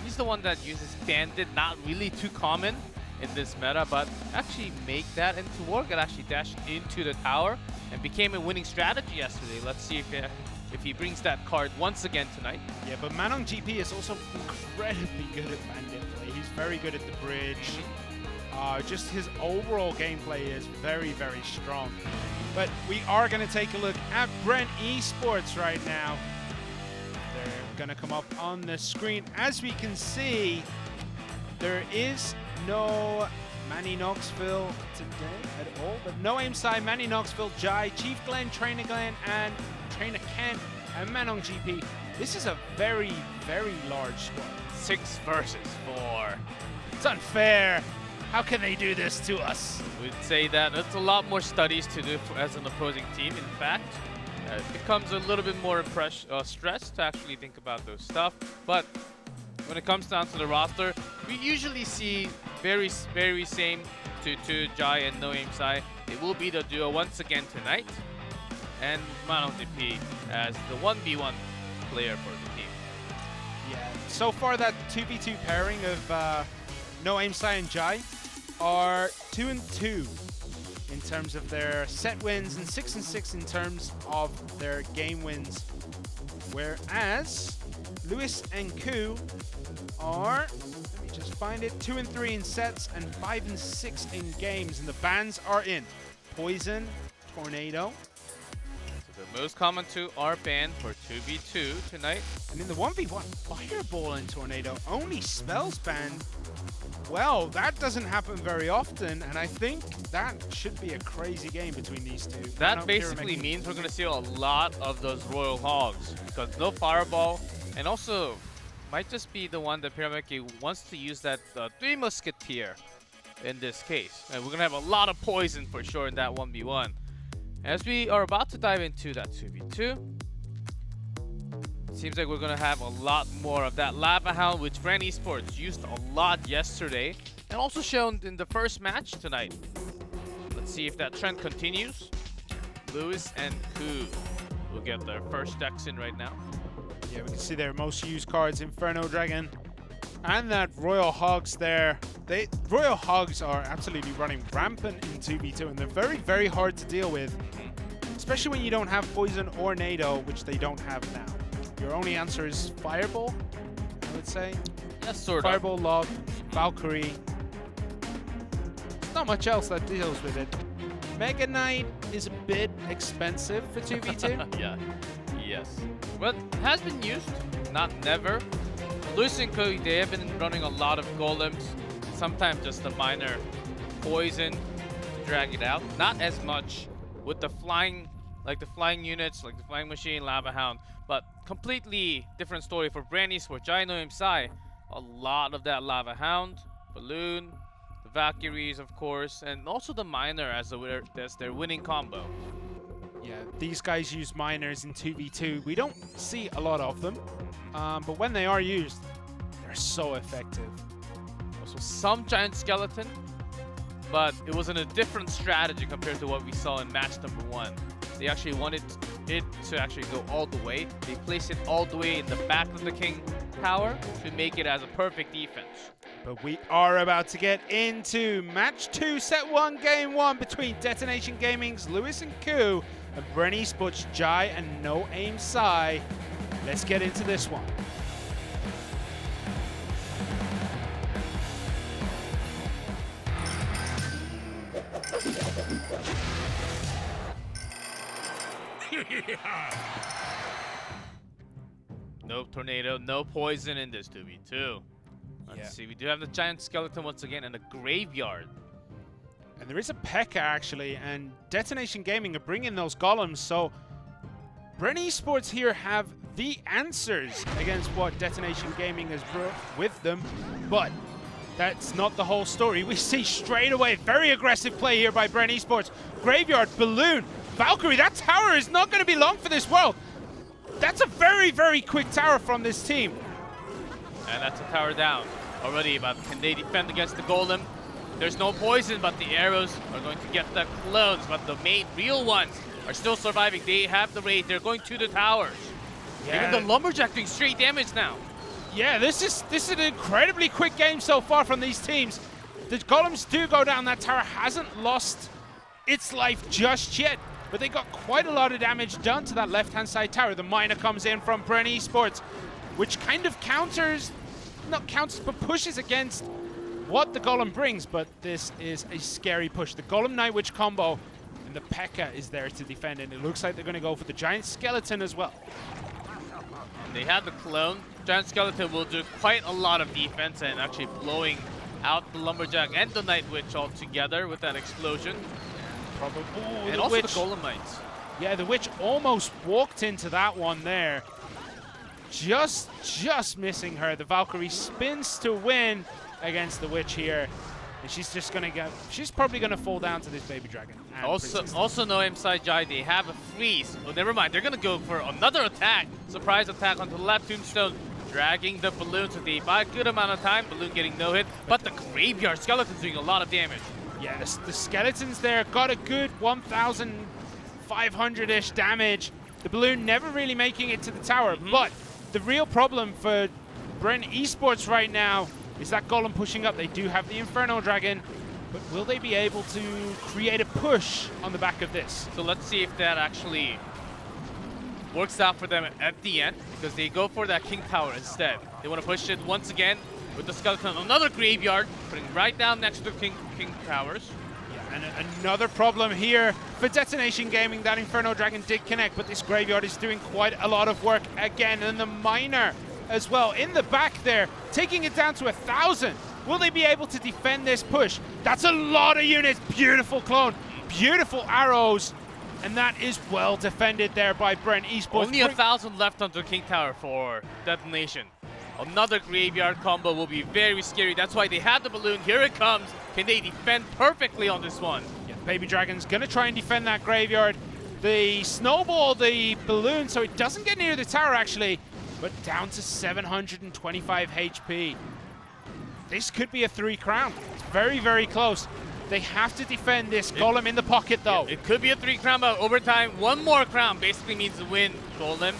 he's the one that uses Bandit, not really too common in this meta, but actually make that into work and actually dashed into the tower and became a winning strategy yesterday. Let's see if he brings that card once again tonight. Yeah, but Manong GP is also incredibly good at Bandit play. He's very good at the bridge. Just his overall gameplay is very, very strong. But we are going to take a look at Bren eSports right now. They're going to come up on the screen. As we can see, there is no Manny Knoxville today at all, but no Aim Sai, Manny Knoxville, Jai, Chief Glenn, Trainer Glenn, and Trainer Kent, and Manong GP. This is a very, very large squad. 6 versus 4. It's unfair. How can they do this to us? We'd say that it's a lot more studies to do as an opposing team. In fact, it becomes a little bit more stress to actually think about those stuff. But when it comes down to the roster, we usually see very same to Jai and No Aim Sai. It will be the duo once again tonight. And Manong GP as the 1v1 player for the team. Yeah, so far that 2v2 pairing of No Aim Sai and Jai are 2-2 in terms of their set wins and 6-6 in terms of their game wins. Whereas Lewis and Ku are, let me just find it, 2-3 in sets and 5-6 in games. And the bans are in Poison, Tornado. So the most common two are banned for 2v2 tonight. And in the 1v1, Fireball and Tornado, only spells banned. Well, that doesn't happen very often, and I think that should be a crazy game between these two. That basically means we're going to see a lot of those Royal Hogs, because no Fireball, and also might just be the one that Pyrameki wants to use that 3 Musketeer in this case. And we're going to have a lot of poison for sure in that 1v1. As we are about to dive into that 2v2, seems like we're going to have a lot more of that Lava Hound, which Bren eSports used a lot yesterday and also shown in the first match tonight. Let's see if that trend continues. Lewis and Ku will get their first decks in right now. Yeah, we can see their most used cards, Inferno Dragon and that Royal Hogs there. Royal Hogs are absolutely running rampant in 2v2 and they're very, very hard to deal with, especially when you don't have Poison or Nado, which they don't have now. Your only answer is Fireball, I would say. Yeah, sort of. Fireball, Log, Valkyrie. There's not much else that deals with it. Mega Knight is a bit expensive for 2v2. Yeah, yes. But has been used, not never. Lewis and Ku, they have been running a lot of golems, sometimes just a minor poison to drag it out. Not as much with the flying, like the flying units, like the flying machine, Lava Hound. But completely different story for Bren eSports. Jai No Aim Sai, a lot of that Lava Hound, Balloon, the Valkyries of course, and also the Miner as their winning combo. Yeah, these guys use miners in 2v2. We don't see a lot of them, but when they are used, they're so effective. Also some Giant Skeleton, but it was in a different strategy compared to what we saw in match number 1. They actually wanted it to actually go all the way. They placed it all the way in the back of the King Tower to make it as a perfect defense. But we are about to get into match 2, set 1, game 1 between Detonation Gaming's Lewis and Ku and Bren eSports' Jai and No Aim Sai. Let's get into this one. No Tornado, no Poison in this 2v2. Let's see. We do have the giant skeleton once again and a graveyard. And there is a P.E.K.K.A actually, and Detonation Gaming are bringing those golems, so Bren eSports here have the answers against what Detonation Gaming has brought with them, but that's not the whole story. We see straight away very aggressive play here by Bren eSports. Graveyard, Balloon, Valkyrie, that tower is not going to be long for this world. That's a very, very quick tower from this team. And that's a tower down already, but can they defend against the golem? There's no poison, but the arrows are going to get the clones, but the main real ones are still surviving. They have the raid. They're going to the towers. Even the lumberjack doing straight damage now. Yeah, this is an incredibly quick game so far from these teams. The golems do go down. That tower hasn't lost its life just yet, but they got quite a lot of damage done to that left-hand side tower. The miner comes in from Bren eSports, which kind of counters, not counters, but pushes against what the golem brings, but this is a scary push. The golem Night Witch combo and the P.E.K.K.A is there to defend, and it looks like they're going to go for the giant skeleton as well. And they have the clone. Giant skeleton will do quite a lot of defense and actually blowing out the lumberjack and the Night Witch all together with that explosion. Probably. And also the golem knights. Yeah, the witch almost walked into that one there. Just missing her. The Valkyrie spins to win against the witch here. And she's just gonna go, she's probably gonna fall down to this baby dragon. Also no inside Jai, they have a freeze. Oh, never mind, they're gonna go for another attack. Surprise attack onto the left tombstone, dragging the balloon. So they buy a good amount of time. Balloon getting no hit, but the graveyard skeleton's doing a lot of damage. Yeah, the skeletons there got a good 1,500-ish damage. The balloon never really making it to the tower, but the real problem for Bren eSports right now is that golem pushing up. They do have the Inferno Dragon, but will they be able to create a push on the back of this? So let's see if that actually works out for them at the end, because they go for that King Tower instead. They want to push it once again with the skeleton. Another graveyard, putting right down next to King Towers. Yeah, and another problem here for Detonation Gaming. That Inferno Dragon did connect, but this graveyard is doing quite a lot of work again. And the miner as well in the back there, taking it down to 1,000. Will they be able to defend this push? That's a lot of units. Beautiful clone, beautiful arrows, and that is well defended there by Bren eSports. Only 1,000 left onto King Tower for Detonation. Another graveyard combo will be very scary. That's why they had the balloon. Here it comes. Can they defend perfectly on this one? Yeah, Baby Dragon's gonna try and defend that graveyard. The snowball, the balloon, so it doesn't get near the tower actually, but down to 725 HP. This could be a 3 crown. It's very, very close. They have to defend this golem in the pocket though. It could be a 3 crown, but over time, 1 more crown basically means the win. Golem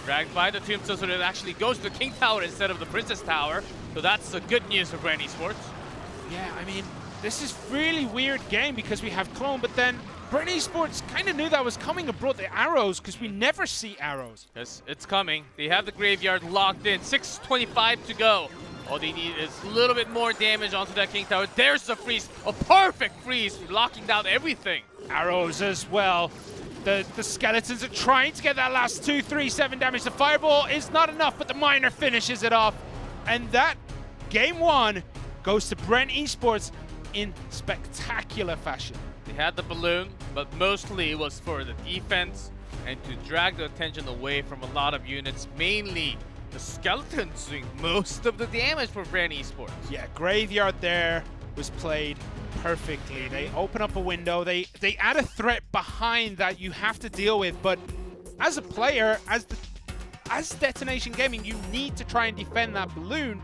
dragged by the tombstone, so it actually goes to King Tower instead of the Princess Tower. So that's the good news for Bren eSports. Yeah, I mean, this is really weird game because we have clone, but then Bren eSports kind of knew that was coming and brought the arrows because we never see arrows. Yes, it's coming. They have the graveyard locked in. 6:25 to go. All they need is a little bit more damage onto that King Tower. There's the freeze, a perfect freeze, locking down everything. Arrows as well. The skeletons are trying to get that last 2, 3, 7 damage. The fireball is not enough, but the miner finishes it off. And that game 1 goes to Bren eSports in spectacular fashion. They had the balloon, but mostly it was for the defense and to drag the attention away from a lot of units, mainly the skeletons doing most of the damage for Bren eSports. Yeah, graveyard there was played perfectly. They open up a window, they add a threat behind that you have to deal with, but as a player, as Detonation Gaming, you need to try and defend that balloon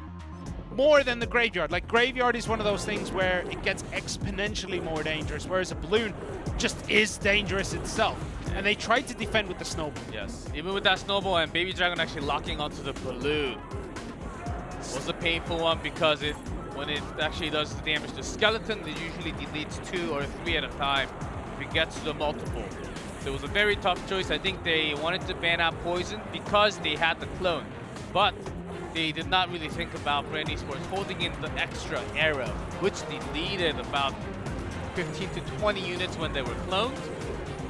more than the graveyard. Like, graveyard is one of those things where it gets exponentially more dangerous, whereas a balloon just is dangerous itself. And they tried to defend with the snowball. Yes, even with that snowball and Baby Dragon actually locking onto the balloon. It was a painful one because when it actually does the damage to skeleton, it usually deletes 2 or 3 at a time if it gets to the multiple. So it was a very tough choice. I think they wanted to ban out poison because they had the clone. But they did not really think about Bren eSports holding in the extra arrow, which deleted about 15 to 20 units when they were cloned.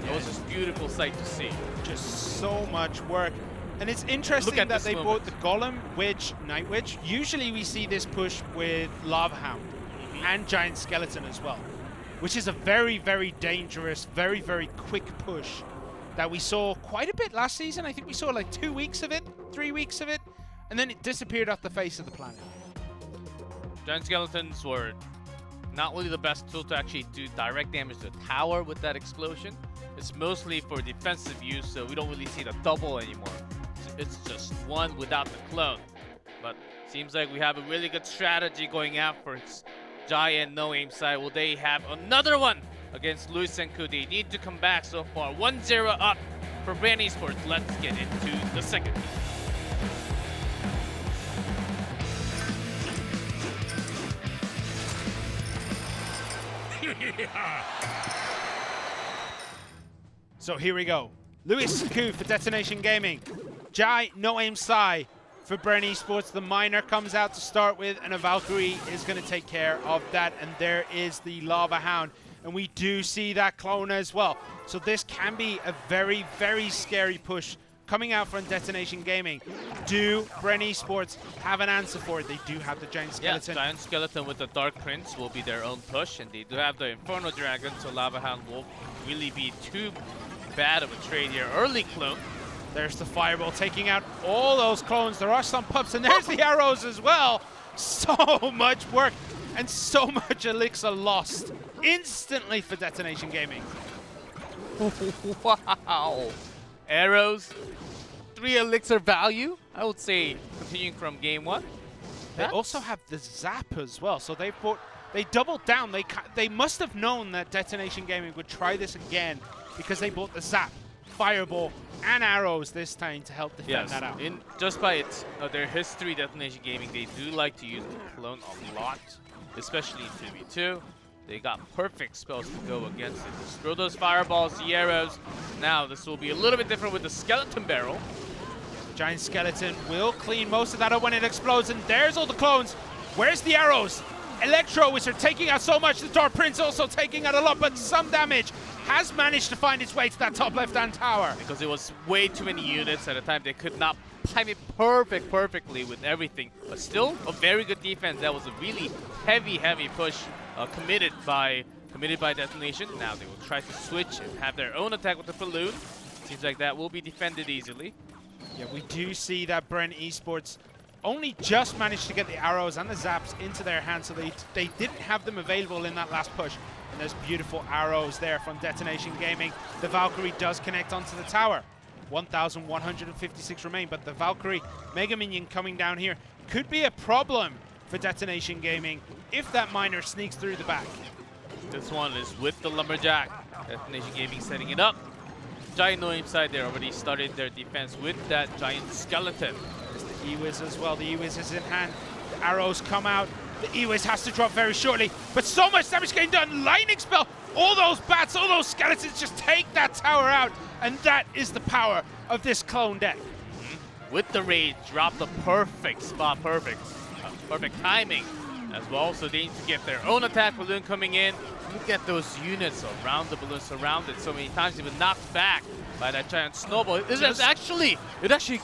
It was just a beautiful sight to see. Just so much work. And it's interesting at that this they moment. bought the Golem, Witch, Night Witch. Usually we see this push with Lava Hound and Giant Skeleton as well, which is a very, very dangerous, very, very quick push that we saw quite a bit last season. I think we saw like 2 weeks of it, 3 weeks of it, and then it disappeared off the face of the planet. Giant Skeletons were not really the best tool to actually do direct damage to the tower with that explosion. It's mostly for defensive use, so we don't really see the double anymore. It's just one without the clone. But seems like we have a really good strategy going out for Giant no aim side. Will they have another one against Luis and Ku? They need to come back so far. 1-0 up for Bren eSports. Let's get into the second game. So here we go. Luis Ku for Detonation Gaming. Jai no aim Sai for Bren eSports. The miner comes out to start with, and a Valkyrie is going to take care of that. And there is the Lava Hound. And we do see that clone as well. So this can be a very, very scary push coming out from Detonation Gaming. Do Bren eSports have an answer for it? They do have the Giant Skeleton. Yeah, Giant Skeleton with the Dark Prince will be their own push, and they do have the Inferno Dragon, so Lava Hound won't really be too bad of a trade here. Early clone. There's the Fireball taking out all those clones. There are some pups, and there's the arrows as well. So much work and so much elixir lost instantly for Detonation Gaming. Wow. Arrows, 3 elixir value, I would say, continuing from game 1. They also have the Zap as well, so they doubled down. They must have known that Detonation Gaming would try this again because they bought the Zap, Fireball, and arrows this time to help defend that out. Just by their history, Detonation Gaming, they do like to use the clone a lot, especially in 2v2. They got perfect spells to go against it. Just throw those fireballs, the arrows. Now this will be a little bit different with the skeleton barrel. Giant Skeleton will clean most of that up when it explodes, and there's all the clones. Where's the arrows? Electro, which are taking out so much. The Dark Prince also taking out a lot, but some damage has managed to find its way to that top left-hand tower. Because it was way too many units at a time. They could not time it perfectly with everything. But still, a very good defense. That was a really heavy push committed by Detonation. Now they will try to switch and have their own attack with the balloon. Seems like that will be defended easily. Yeah, we do see that Bren eSports only just managed to get the arrows and the zaps into their hands, so they didn't have them available in that last push. And there's beautiful arrows there from Detonation Gaming. The Valkyrie does connect onto the tower. 1,156 remain, but the Valkyrie Mega Minion coming down here could be a problem for Detonation Gaming if that miner sneaks through the back. This one is with the Lumberjack. Detonation Gaming setting it up. Giant no aim side, they already started their defense with that Giant Skeleton. There's the E-Wiz as well. The E-Wiz is in hand. The arrows come out. The E-Wiz has to drop very shortly, but so much damage getting done. Lightning spell. All those bats, all those skeletons just take that tower out, and that is the power of this clone deck. With the rage, drop the perfect spot, perfect timing as well. So they need to get their own attack balloon coming in. Look at those units around the balloon, surrounded so many times. They've been knocked back by that giant snowball. It actually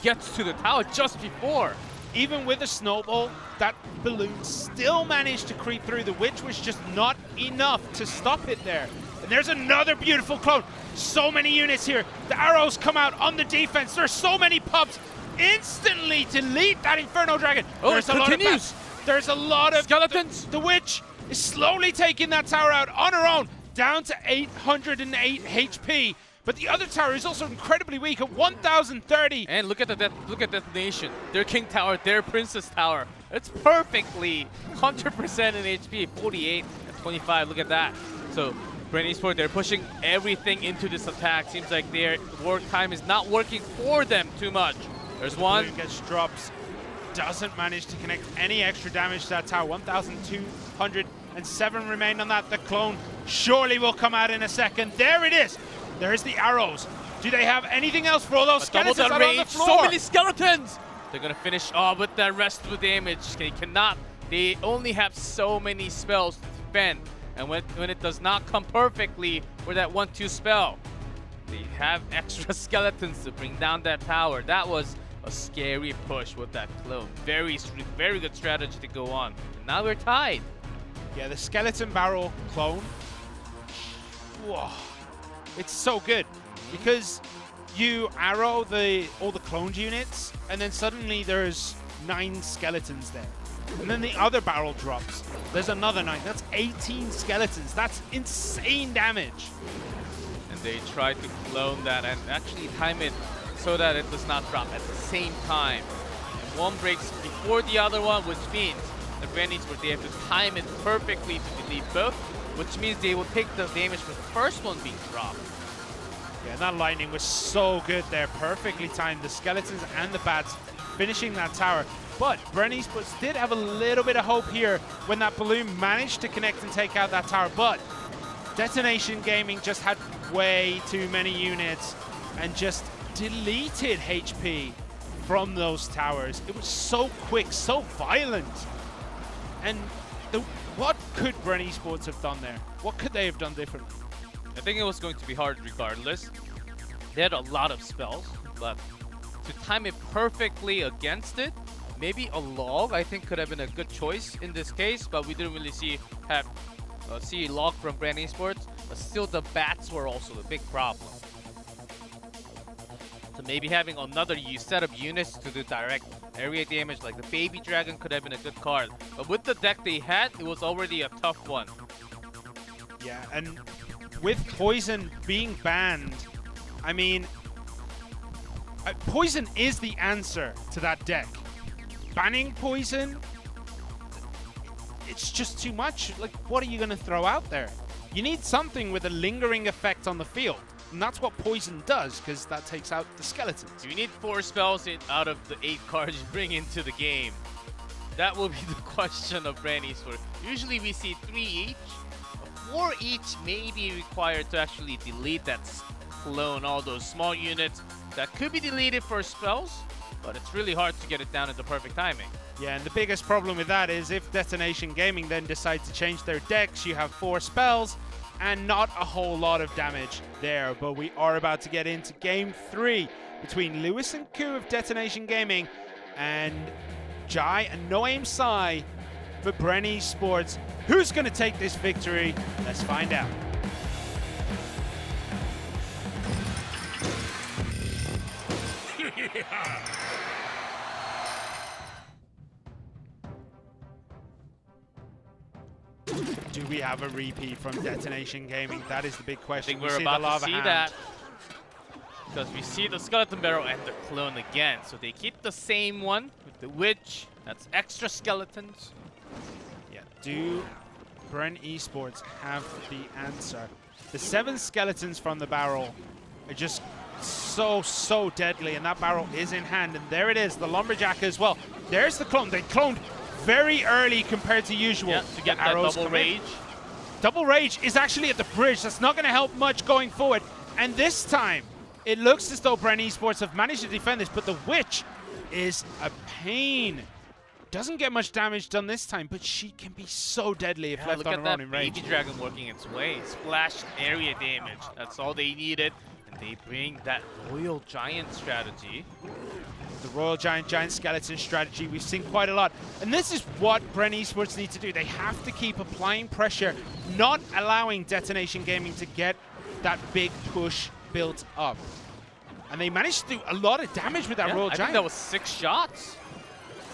gets to the tower just before. Even with a snowball, that balloon still managed to creep through. The Witch was just not enough to stop it there. And there's another beautiful clone. So many units here. The arrows come out on the defense. There's so many pups. Instantly delete that Inferno Dragon. Oh, there's it continues. Bats. There's a lot of skeletons. The Witch is slowly taking that tower out on her own, down to 808 HP. But the other tower is also incredibly weak at 1,030. And look at Detonation. Their King Tower, their Princess Tower. It's perfectly 100% in HP, 48 and 25. Look at that. So Bren eSports, they're pushing everything into this attack. Seems like their work time is not working for them too much. There's one. Balloon gets drops. Doesn't manage to connect any extra damage to that tower. 1,207 remain on that. The clone surely will come out in a second. There it is. There's the arrows. Do they have anything else for all those skeletons out on the floor? So many skeletons! They're gonna finish with that rest with damage. They cannot. They only have so many spells to defend. And when it does not come perfectly for that 1-2 spell, They have extra skeletons to bring down that tower. That was a scary push with that clone. Very good strategy to go on. And now we're tied. Yeah, the skeleton barrel clone. Whoa. It's so good because you arrow all the cloned units and then suddenly there's 9 skeletons there. And then the other barrel drops. There's another 9. That's 18 skeletons. That's insane damage. And they tried to clone that and actually time it so that it does not drop at the same time. And one breaks before the other one, which means the Bren eSports, they have to time it perfectly to delete both, which means they will take the damage for the first one being dropped. Yeah, that lightning was so good there. Perfectly timed. The skeletons and the bats finishing that tower. But Bren eSports did have a little bit of hope here when that balloon managed to connect and take out that tower. But Detonation Gaming just had way too many units and just deleted HP from those towers. It was so quick, so violent. And what could Bren eSports have done there? What could they have done differently? I think it was going to be hard regardless. They had a lot of spells, but to time it perfectly against it, maybe a log I think could have been a good choice in this case, but we didn't really see a log from Bren eSports. But still, the bats were also the big problem. So maybe having another set of units to do direct area damage, like the baby dragon, could have been a good card. But with the deck they had, it was already a tough one. Yeah, and with poison being banned, I mean, poison is the answer to that deck. Banning poison, it's just too much. Like, what are you going to throw out there? You need something with a lingering effect on the field. And that's what poison does, because that takes out the skeletons. You need 4 spells out of the 8 cards you bring into the game. That will be the question of Bren eSports. Usually we see 3 each. 4 each may be required to actually delete that clone, all those small units that could be deleted for spells, but it's really hard to get it down at the perfect timing. Yeah, and the biggest problem with that is if Detonation Gaming then decides to change their decks, you have 4 spells and not a whole lot of damage there. But we are about to get into Game 3 between Lewis and Ku of Detonation Gaming and Jai and No-Aim Sai for Bren eSports. Who's going to take this victory? Let's find out. Do we have a repeat from Detonation Gaming? That is the big I question. think we're about to see that, because we see the skeleton barrel and the clone again. So they keep the same one with the witch. That's extra skeletons. Yeah. Do Bren eSports have the answer? The 7 skeletons from the barrel are just so deadly, and that barrel is in hand. And there it is, the lumberjack as well. There's the clone. They cloned very early compared to usual. Yeah, to get that double rage. Double rage is actually at the bridge. That's not going to help much going forward. And this time, it looks as though Bren eSports have managed to defend this, but the witch is a pain. Doesn't get much damage done this time, but she can be so deadly if left on her own in range. Baby dragon working its way. Splash area damage. That's all they needed. And they bring that Royal Giant strategy. The Royal Giant Skeleton strategy we've seen quite a lot. And this is what Bren eSports need to do. They have to keep applying pressure, not allowing Detonation Gaming to get that big push built up. And they managed to do a lot of damage with that Royal Giant. I think that was 6 shots.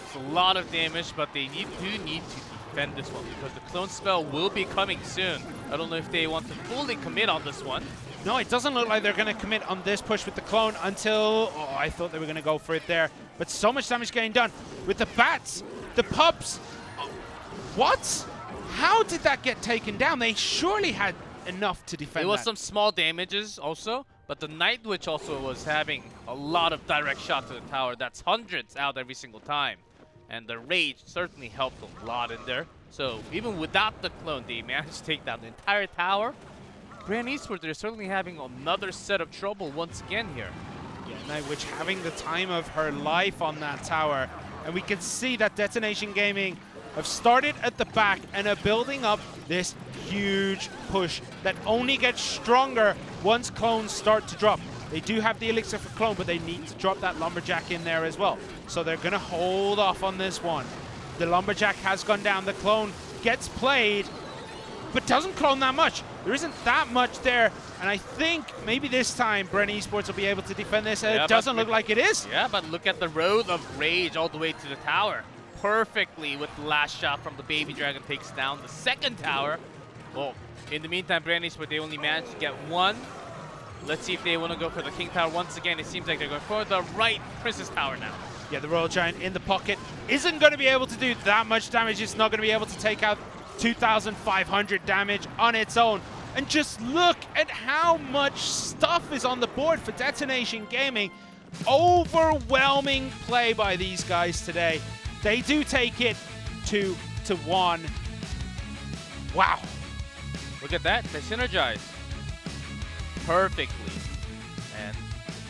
It's a lot of damage, but they do need to defend this one because the clone spell will be coming soon. I don't know if they want to fully commit on this one. No, it doesn't look like they're going to commit on this push with the clone until... Oh, I thought they were going to go for it there. But so much damage getting done. With the bats, the pups. Oh, what? How did that get taken down? They surely had enough to defend It was that. some small damages also, but the Night Witch also was having a lot of direct shot to the tower. That's hundreds out every single time. And the Rage certainly helped a lot in there. So even without the clone, they managed to take down the entire tower. Bren eSports, they're certainly having another set of trouble once again here. Yeah, Night Witch having the time of her life on that tower. And we can see that Detonation Gaming have started at the back and are building up this huge push that only gets stronger once clones start to drop. They do have the elixir for clone, but they need to drop that lumberjack in there as well. So they're going to hold off on this one. The lumberjack has gone down. The clone gets played, but doesn't clone that much. There isn't that much there, and I think maybe this time Bren eSports will be able to defend this. It doesn't look like it is. Yeah, but look at the road of rage all the way to the tower. Perfectly with the last shot from the baby dragon takes down the second tower. Well, in the meantime, Bren eSports, they only managed to get one. Let's see if they want to go for the king tower once again. It seems like they're going for the right princess tower now. Yeah, the Royal Giant in the pocket isn't going to be able to do that much damage. It's not going to be able to take out 2,500 damage on its own. And just look at how much stuff is on the board for Detonation Gaming. Overwhelming play by these guys today. They do take it 2-1. Wow. Look at that, they synergize perfectly. And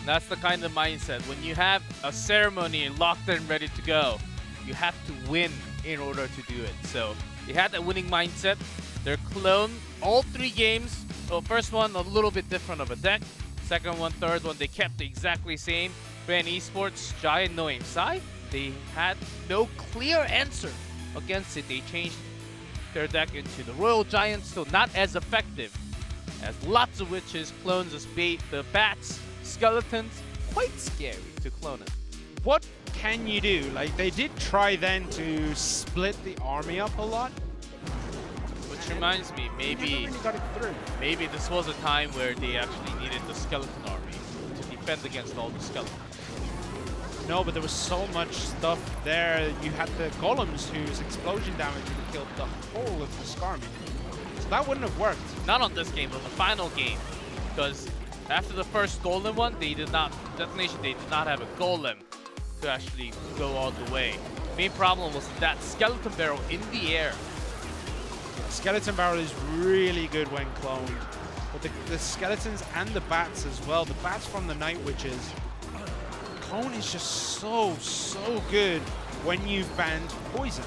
that's the kind of mindset. When you have a ceremony locked and ready to go, you have to win in order to do it. So they had that winning mindset. They're cloned all 3 games. So first one, a little bit different of a deck. Second one, third one, they kept the exactly same. Bren eSports, Giant no aim side. They had no clear answer against it. They changed their deck into the Royal Giant, so not as effective. As lots of witches, clones as bait, the bats, skeletons, quite scary to clone it. What can you do? Like, they did try then to split the army up a lot. Which reminds me, maybe Never really got it through. maybe this was a time where they actually needed the skeleton army to defend against all the skeletons. No, but there was so much stuff there. You had the golems whose explosion damage would have killed the whole of the Skarmy. So that wouldn't have worked. Not on this game, but the final game. Because after the first golem one, they did not, Detonation, they did not have a golem to actually go all the way. Main problem was that skeleton barrel in the air. Skeleton Barrel is really good when cloned. But the skeletons and the bats as well. The bats from the Night Witches. Clone is just so good when you've banned poison.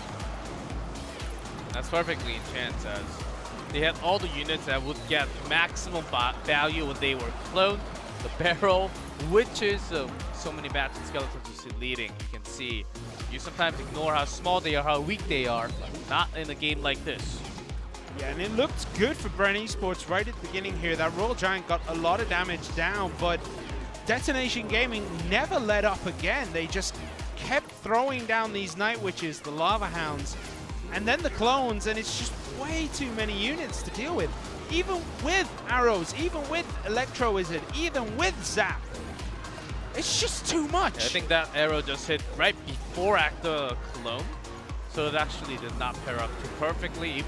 That's perfectly enhanced as they had all the units that would get maximum value when they were cloned. The barrel, witches, so many bats and skeletons you see leading. You can see you sometimes ignore how small they are, how weak they are. Not in a game like this. Yeah, and it looked good for Bren eSports right at the beginning here. That Royal Giant got a lot of damage down, but Detonation Gaming never let up again. They just kept throwing down these Night Witches, the Lava Hounds, and then the clones, and it's just way too many units to deal with. Even with arrows, even with Electro Wizard, even with Zap. It's just too much. I think that arrow just hit right before Acta clone, so it actually did not pair up too perfectly.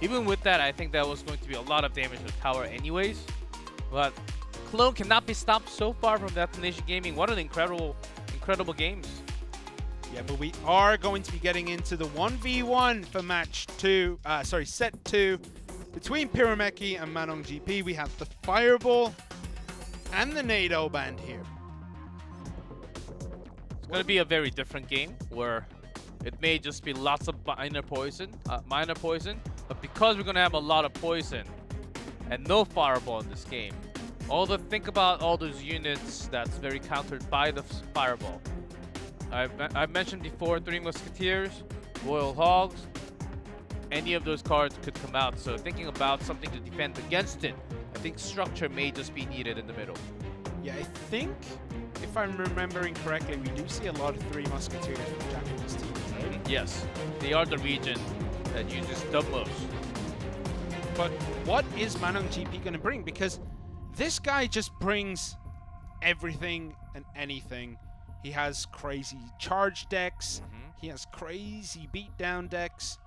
Even with that, I think that was going to be a lot of damage to the tower anyways. But clone cannot be stopped so far from Detonation Gaming. What an incredible games. Yeah, but we are going to be getting into the 1v1 for set 2 between Pyrameki and Manong GP. We have the Fireball and the NATO band here. It's going to be a very different game where it may just be lots of minor poison, but because we're going to have a lot of poison and no Fireball in this game, think about all those units that's very countered by the Fireball. I've mentioned before, 3 Musketeers, Royal Hogs, any of those cards could come out. So thinking about something to defend against it, I think structure may just be needed in the middle. Yeah, I think, if I'm remembering correctly, we do see a lot of 3 Musketeers from Japanese teams, right? Yes, they are the region that uses the most. But what is Manong GP going to bring? Because this guy just brings everything and anything. He has crazy charge decks. He has crazy beatdown decks.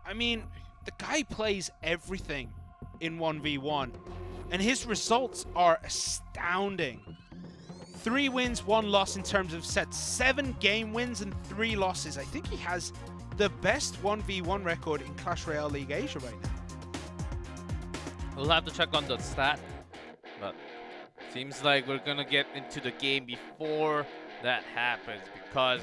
I mean, the guy plays everything in 1v1. And his results are astounding. 3 wins, 1 loss in terms of sets. 7 game wins and 3 losses. I think he has the best 1v1 record in Clash Royale League Asia right now. We'll have to check on the stat, but seems like we're gonna get into the game before that happens, because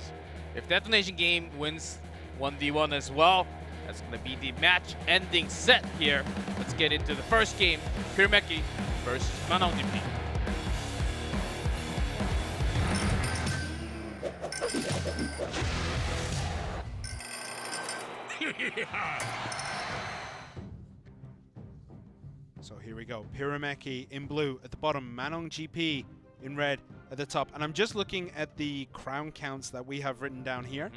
if Detonation Game wins 1v1 as well. That's going to be the match-ending set here. Let's get into the first game. Pyrameki versus Mainland GP. So here we go. Pyrameki in blue at the bottom. Mainland GP in red at the top. And I'm just looking at the crown counts that we have written down here.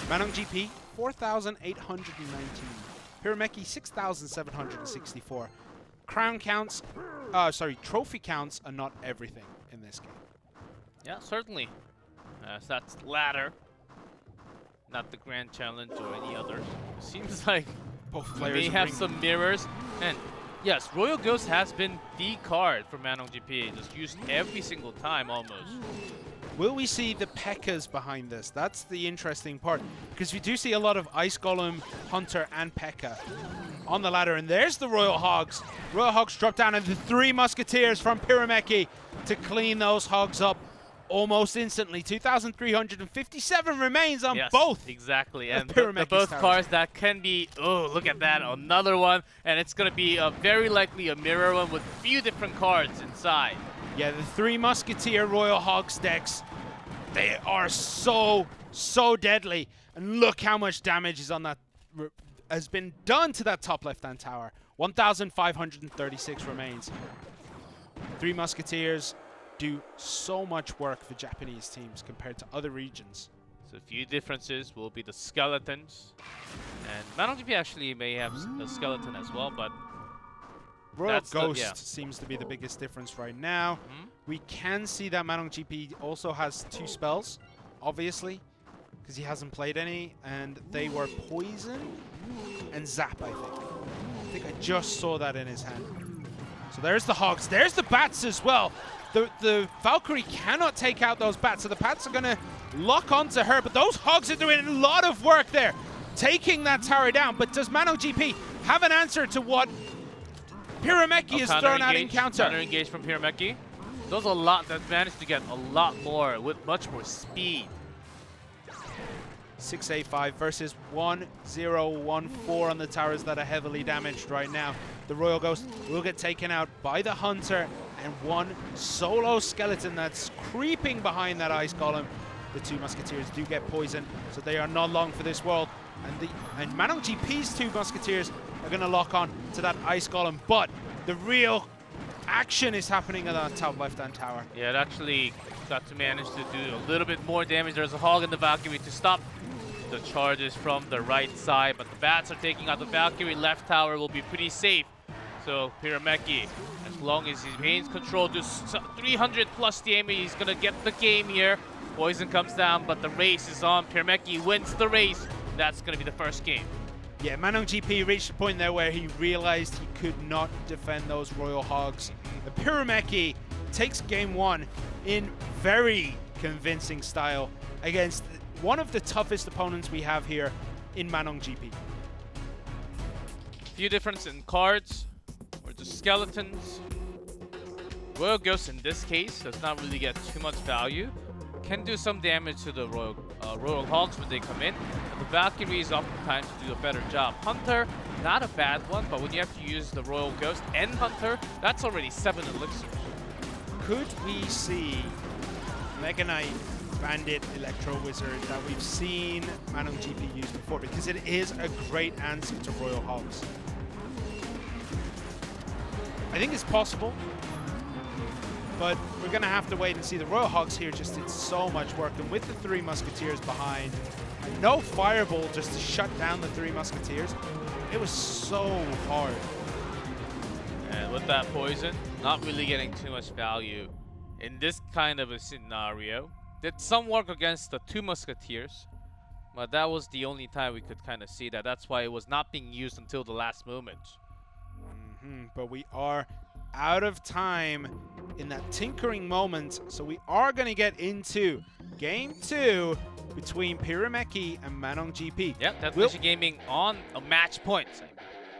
Mainland GP, 4,819. Pyrameki, 6,764. Crown counts, trophy counts are not everything in this game. Yeah, certainly. So that's ladder, not the Grand Challenge or any others. Seems like Both we players may are have bringing- some mirrors. And yes, Royal Ghost has been the card for Mainland GP. Just used every single time almost. Will we see the P.E.K.K.A.s behind this? That's the interesting part. Because we do see a lot of Ice Golem, Hunter, and P.E.K.K.A. on the ladder. And there's the Royal Hogs. Royal Hogs drop down, and the 3 Musketeers from Pyrameki to clean those Hogs up almost instantly. 2,357 remains on Yes, both. exactly. of And the Pyrameki's both towers. cards that can be, oh, look at that, another one. And it's going to be very likely a mirror one with a few different cards inside. Yeah, the 3 Musketeer Royal Hogs decks, they are so deadly. And look how much damage is on that, has been done to that top left-hand tower. 1,536 remains. 3 Musketeers do so much work for Japanese teams compared to other regions. So a few differences will be the skeletons. And Mainland GP actually may have a skeleton as well, but Royal That's the- Ghost yeah. seems to be the biggest difference right now. Mhm. We can see that Mainland GP also has 2 spells, obviously, because he hasn't played any, and they were Poison and Zap, I think. I think I just saw that in his hand. So there's the Hogs. There's the Bats as well. The Valkyrie cannot take out those Bats, so the Bats are going to lock onto her, but those Hogs are doing a lot of work there, taking that tower down. But does Mainland GP have an answer to what Pyrameki is thrown out in counter? Counter engage from Pyrameki. Does a lot, that managed to get a lot more with much more speed. 685 versus 1014 on the towers that are heavily damaged right now. The Royal Ghost will get taken out by the Hunter and 1 solo skeleton that's creeping behind that Ice Golem. The 2 Musketeers do get poisoned, so they are not long for this world. And Mainland GP's 2 Musketeers are going to lock on to that Ice Golem, but the real action is happening at that top left-hand tower. Yeah, it actually got to manage to do a little bit more damage. There's a Hog in the Valkyrie to stop the charges from the right side, but the Bats are taking out the Valkyrie. Left tower will be pretty safe. So Pyrameki, as long as he maintains control to 300 plus damage, he's gonna get the game here. Poison comes down, but the race is on. Pyrameki wins the race. That's gonna be the first game. Yeah, Mainland GP reached a point there where he realized he could not defend those Royal Hogs. The Pyrameki takes game 1 in very convincing style against one of the toughest opponents we have here in Mainland GP. Few difference in cards, or the skeletons. Royal Ghost in this case does not really get too much value. Can do some damage to the Royal Hogs when they come in. But the Valkyries oftentimes do a better job. Hunter, not a bad one, but when you have to use the Royal Ghost and Hunter, that's already 7 elixirs. Could we see Mega Knight, Bandit, Electro Wizard that we've seen Mainland GP use before? Because it is a great answer to Royal Hogs. I think it's possible, but we're going to have to wait and see. The Royal Hogs here just did so much work, and with the 3 Musketeers behind, and no Fireball just to shut down the 3 Musketeers, it was so hard. And with that poison, not really getting too much value in this kind of a scenario. Did some work against the 2 Musketeers, but that was the only time we could kind of see that. That's why it was not being used until the last moment. But we are out of time in that tinkering moment, so we are going to get into game 2 between Pyrameki and Mainland GP. Yep, Detonation Gaming on a match point.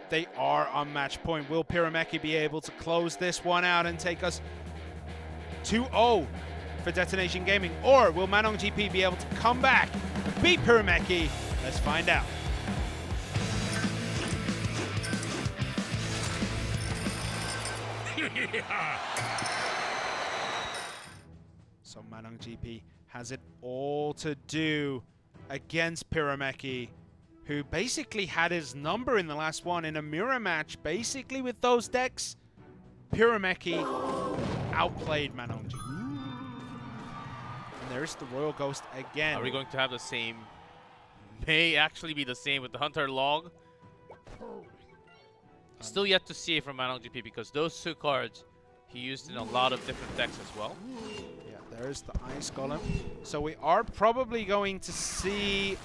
They are on match point. Will Pyrameki be able to close this one out and take us 2-0 for Detonation Gaming? Or will Mainland GP be able to come back, beat Pyrameki, Let's find out. So Manong GP has it all to do against Pyrameki, who basically had his number in the last one in a mirror match. Basically with those decks, Pyrameki outplayed Manong GP. And there's the Royal Ghost again. Are we going to have the same? May actually be the same with the Hunter Log. Still yet to see from Manong GP because those two cards he used in a lot of different decks as well. Yeah, there's the Ice Golem. So we are probably going to see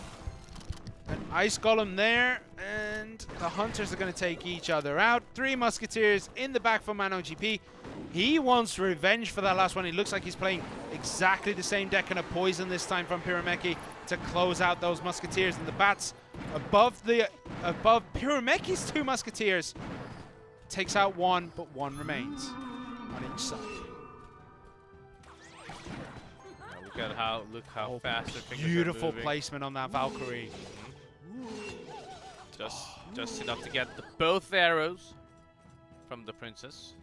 an Ice Golem there, and the Hunters are going to take each other out. 3 Musketeers in the back for Manong GP. He wants revenge for that last one. It looks like he's playing exactly the same deck and a poison this time from Pyrameki to close out those Musketeers, and the bats above Pyrameki's 2 Musketeers takes out 1, but 1 remains on each side. Look how fast their fingers are Beautiful moving. placement on that Valkyrie. Just enough to get both arrows from the princess.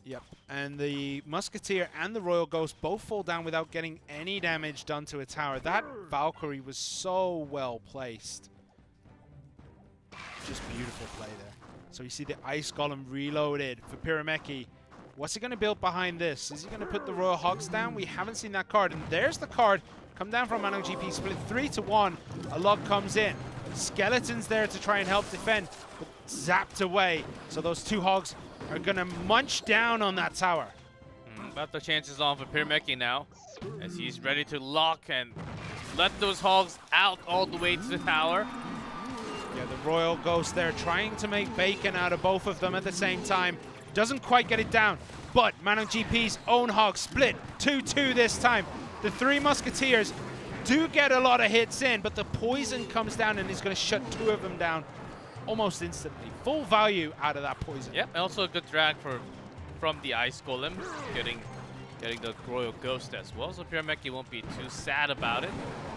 Yep, and the Musketeer and the Royal Ghost both fall down without getting any damage done to a tower. That Valkyrie was so well placed. Just beautiful play there. So you see the Ice Golem reloaded for Pyrameki. What's he going to build behind this? Is he going to put the Royal Hogs down? We haven't seen that card. And there's the card. Come down from Manong GP. Split 3-1. A log comes in. Skeletons there to try and help defend. But zapped away. So those 2 Hogs are going to munch down on that tower. But the chances on for Pyrameki now, as he's ready to lock and let those Hogs out all the way to the tower. Yeah, the Royal Ghost there trying to make bacon out of both of them at the same time. Doesn't quite get it down, but Manong GP's own Hog split 2-2 this time. The 3 Musketeers do get a lot of hits in, but the poison comes down and is going to shut 2 of them down almost instantly. Full value out of that poison. Yep, also a good drag from the Ice Golem, getting the Royal Ghost as well. So Pyrameki won't be too sad about it.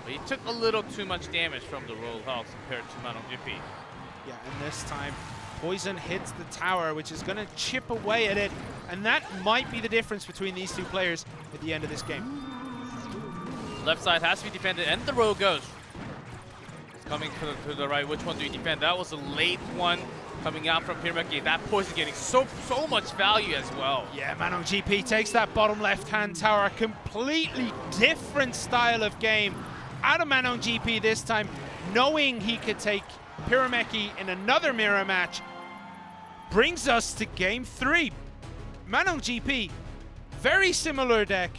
But he took a little too much damage from the Royal Hogs compared to Manong GP. Yeah, and this time poison hits the tower, which is going to chip away at it, and that might be the difference between these 2 players at the end of this game. Left side has to be defended, and the Royal Ghost is coming to the right. Which one do you defend? That was a late one coming out from Pyrameki. That poison getting so much value as well. Yeah, Manong GP takes that bottom left-hand tower. A completely different style of game out of Manong GP this time, knowing he could take Pyrameki in another mirror match. Brings us to game 3. Manong GP, very similar deck,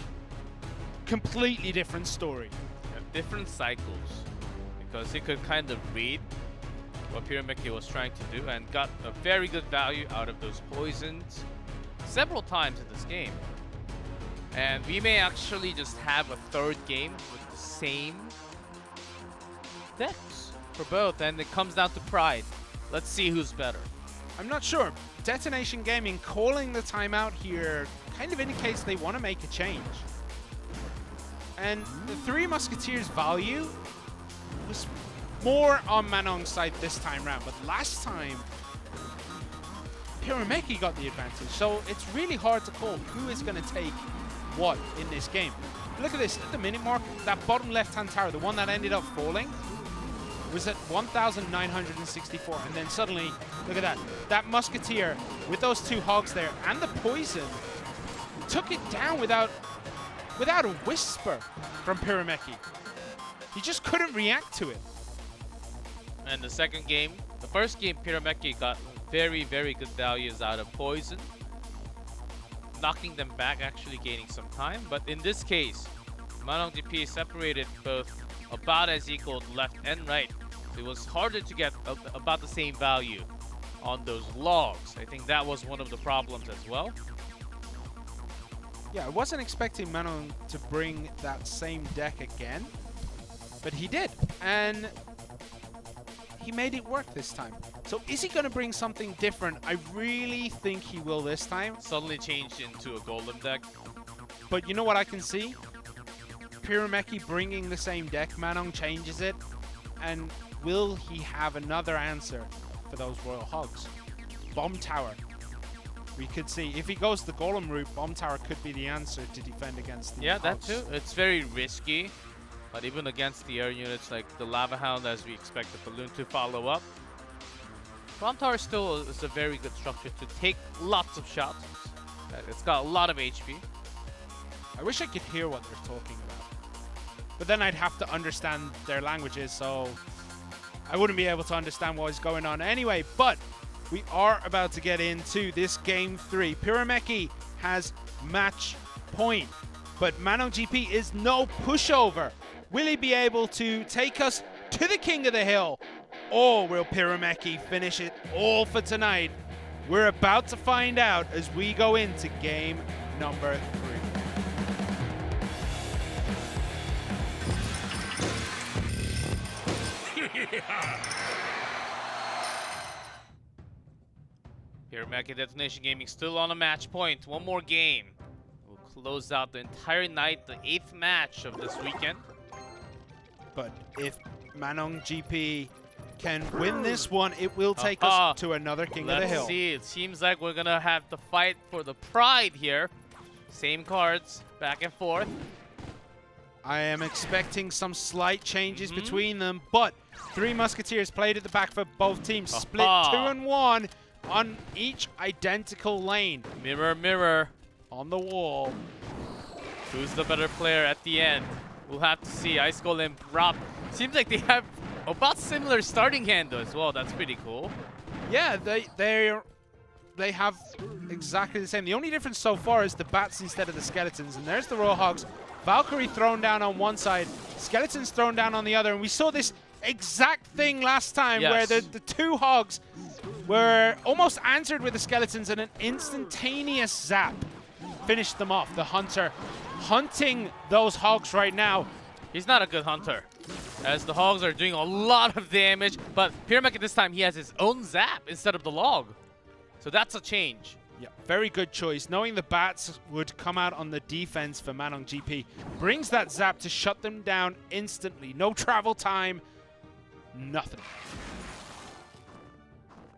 completely different story. Yeah, different cycles, because he could kind of read what Pyrameki was trying to do and got a very good value out of those poisons several times in this game. And we may actually just have a 3rd game with the same decks for both, and it comes down to pride. Let's see who's better. I'm not sure. Detonation Gaming calling the timeout here kind of indicates they want to make a change. And the 3 Musketeers value was more on Manong's side this time round, but last time Pyrameki got the advantage, so it's really hard to call who is going to take what in this game. Look at this, at the minute mark, that bottom left-hand tower, the one that ended up falling, was at 1,964, and then suddenly, look at that, that Musketeer with those 2 Hogs there and the poison took it down without a whisper from Pyrameki. He just couldn't react to it. And the second game, the first game, Pyrameki got very good values out of poison, knocking them back, actually gaining some time. But in this case, Manong GP separated both about as equal left and right. It was harder to get about the same value on those logs. I think that was one of the problems as well. Yeah, I wasn't expecting Manong to bring that same deck again, but he did, and he made it work this time. So is he going to bring something different? I really think he will this time. Suddenly changed into a golem deck. But you know what I can see? Pyrameki bringing the same deck, Manong changes it, And will he have another answer for those Royal Hogs? Bomb Tower. We could see. If he goes the Golem route, Bomb Tower could be the answer to defend against the Yeah, that Hogs. too. It's very risky. But even against the air units like the Lava Hound, as we expect the Balloon to follow up, Bomb Tower still is a very good structure to take lots of shots. It's got a lot of HP. I wish I could hear what they're talking about. But then I'd have to understand their languages, so I wouldn't be able to understand what is going on anyway. But we are about to get into this game 3. Pyrameki has match point, but Manong GP is no pushover. Will he be able to take us to the king of the hill, or will Pyrameki finish it all for tonight? We're about to find out as we go into game number 3. Pyrameki Detonation Gaming still on a match point. One more game. We'll close out the entire night, the 8th match of this weekend. But if Manong GP can win this one, it will take us to another King of the Hill. Let's see. It seems like we're going to have to fight for the pride here. Same cards, back and forth. I am expecting some slight changes between them, but 3 Musketeers played at the back for both teams. Split 2 and 1 on each identical lane. Mirror, mirror on the wall. Who's the better player at the end? We'll have to see. Ice Golem, Rob. Seems like they have about similar starting hand as well. That's pretty cool. Yeah, they have exactly the same. The only difference so far is the bats instead of the skeletons. And there's the Royal Hogs. Valkyrie thrown down on one side, skeletons thrown down on the other. And we saw this exact thing last time where the 2 Hogs were almost answered with the skeletons, and an instantaneous zap finished them off. The Hunter hunting those Hogs right now. He's not a good hunter, as the Hogs are doing a lot of damage, but Pyrameki this time, he has his own zap instead of the log. So that's a change. Yeah, very good choice. Knowing the bats would come out on the defense for Manong GP brings that zap to shut them down instantly. No travel time, nothing.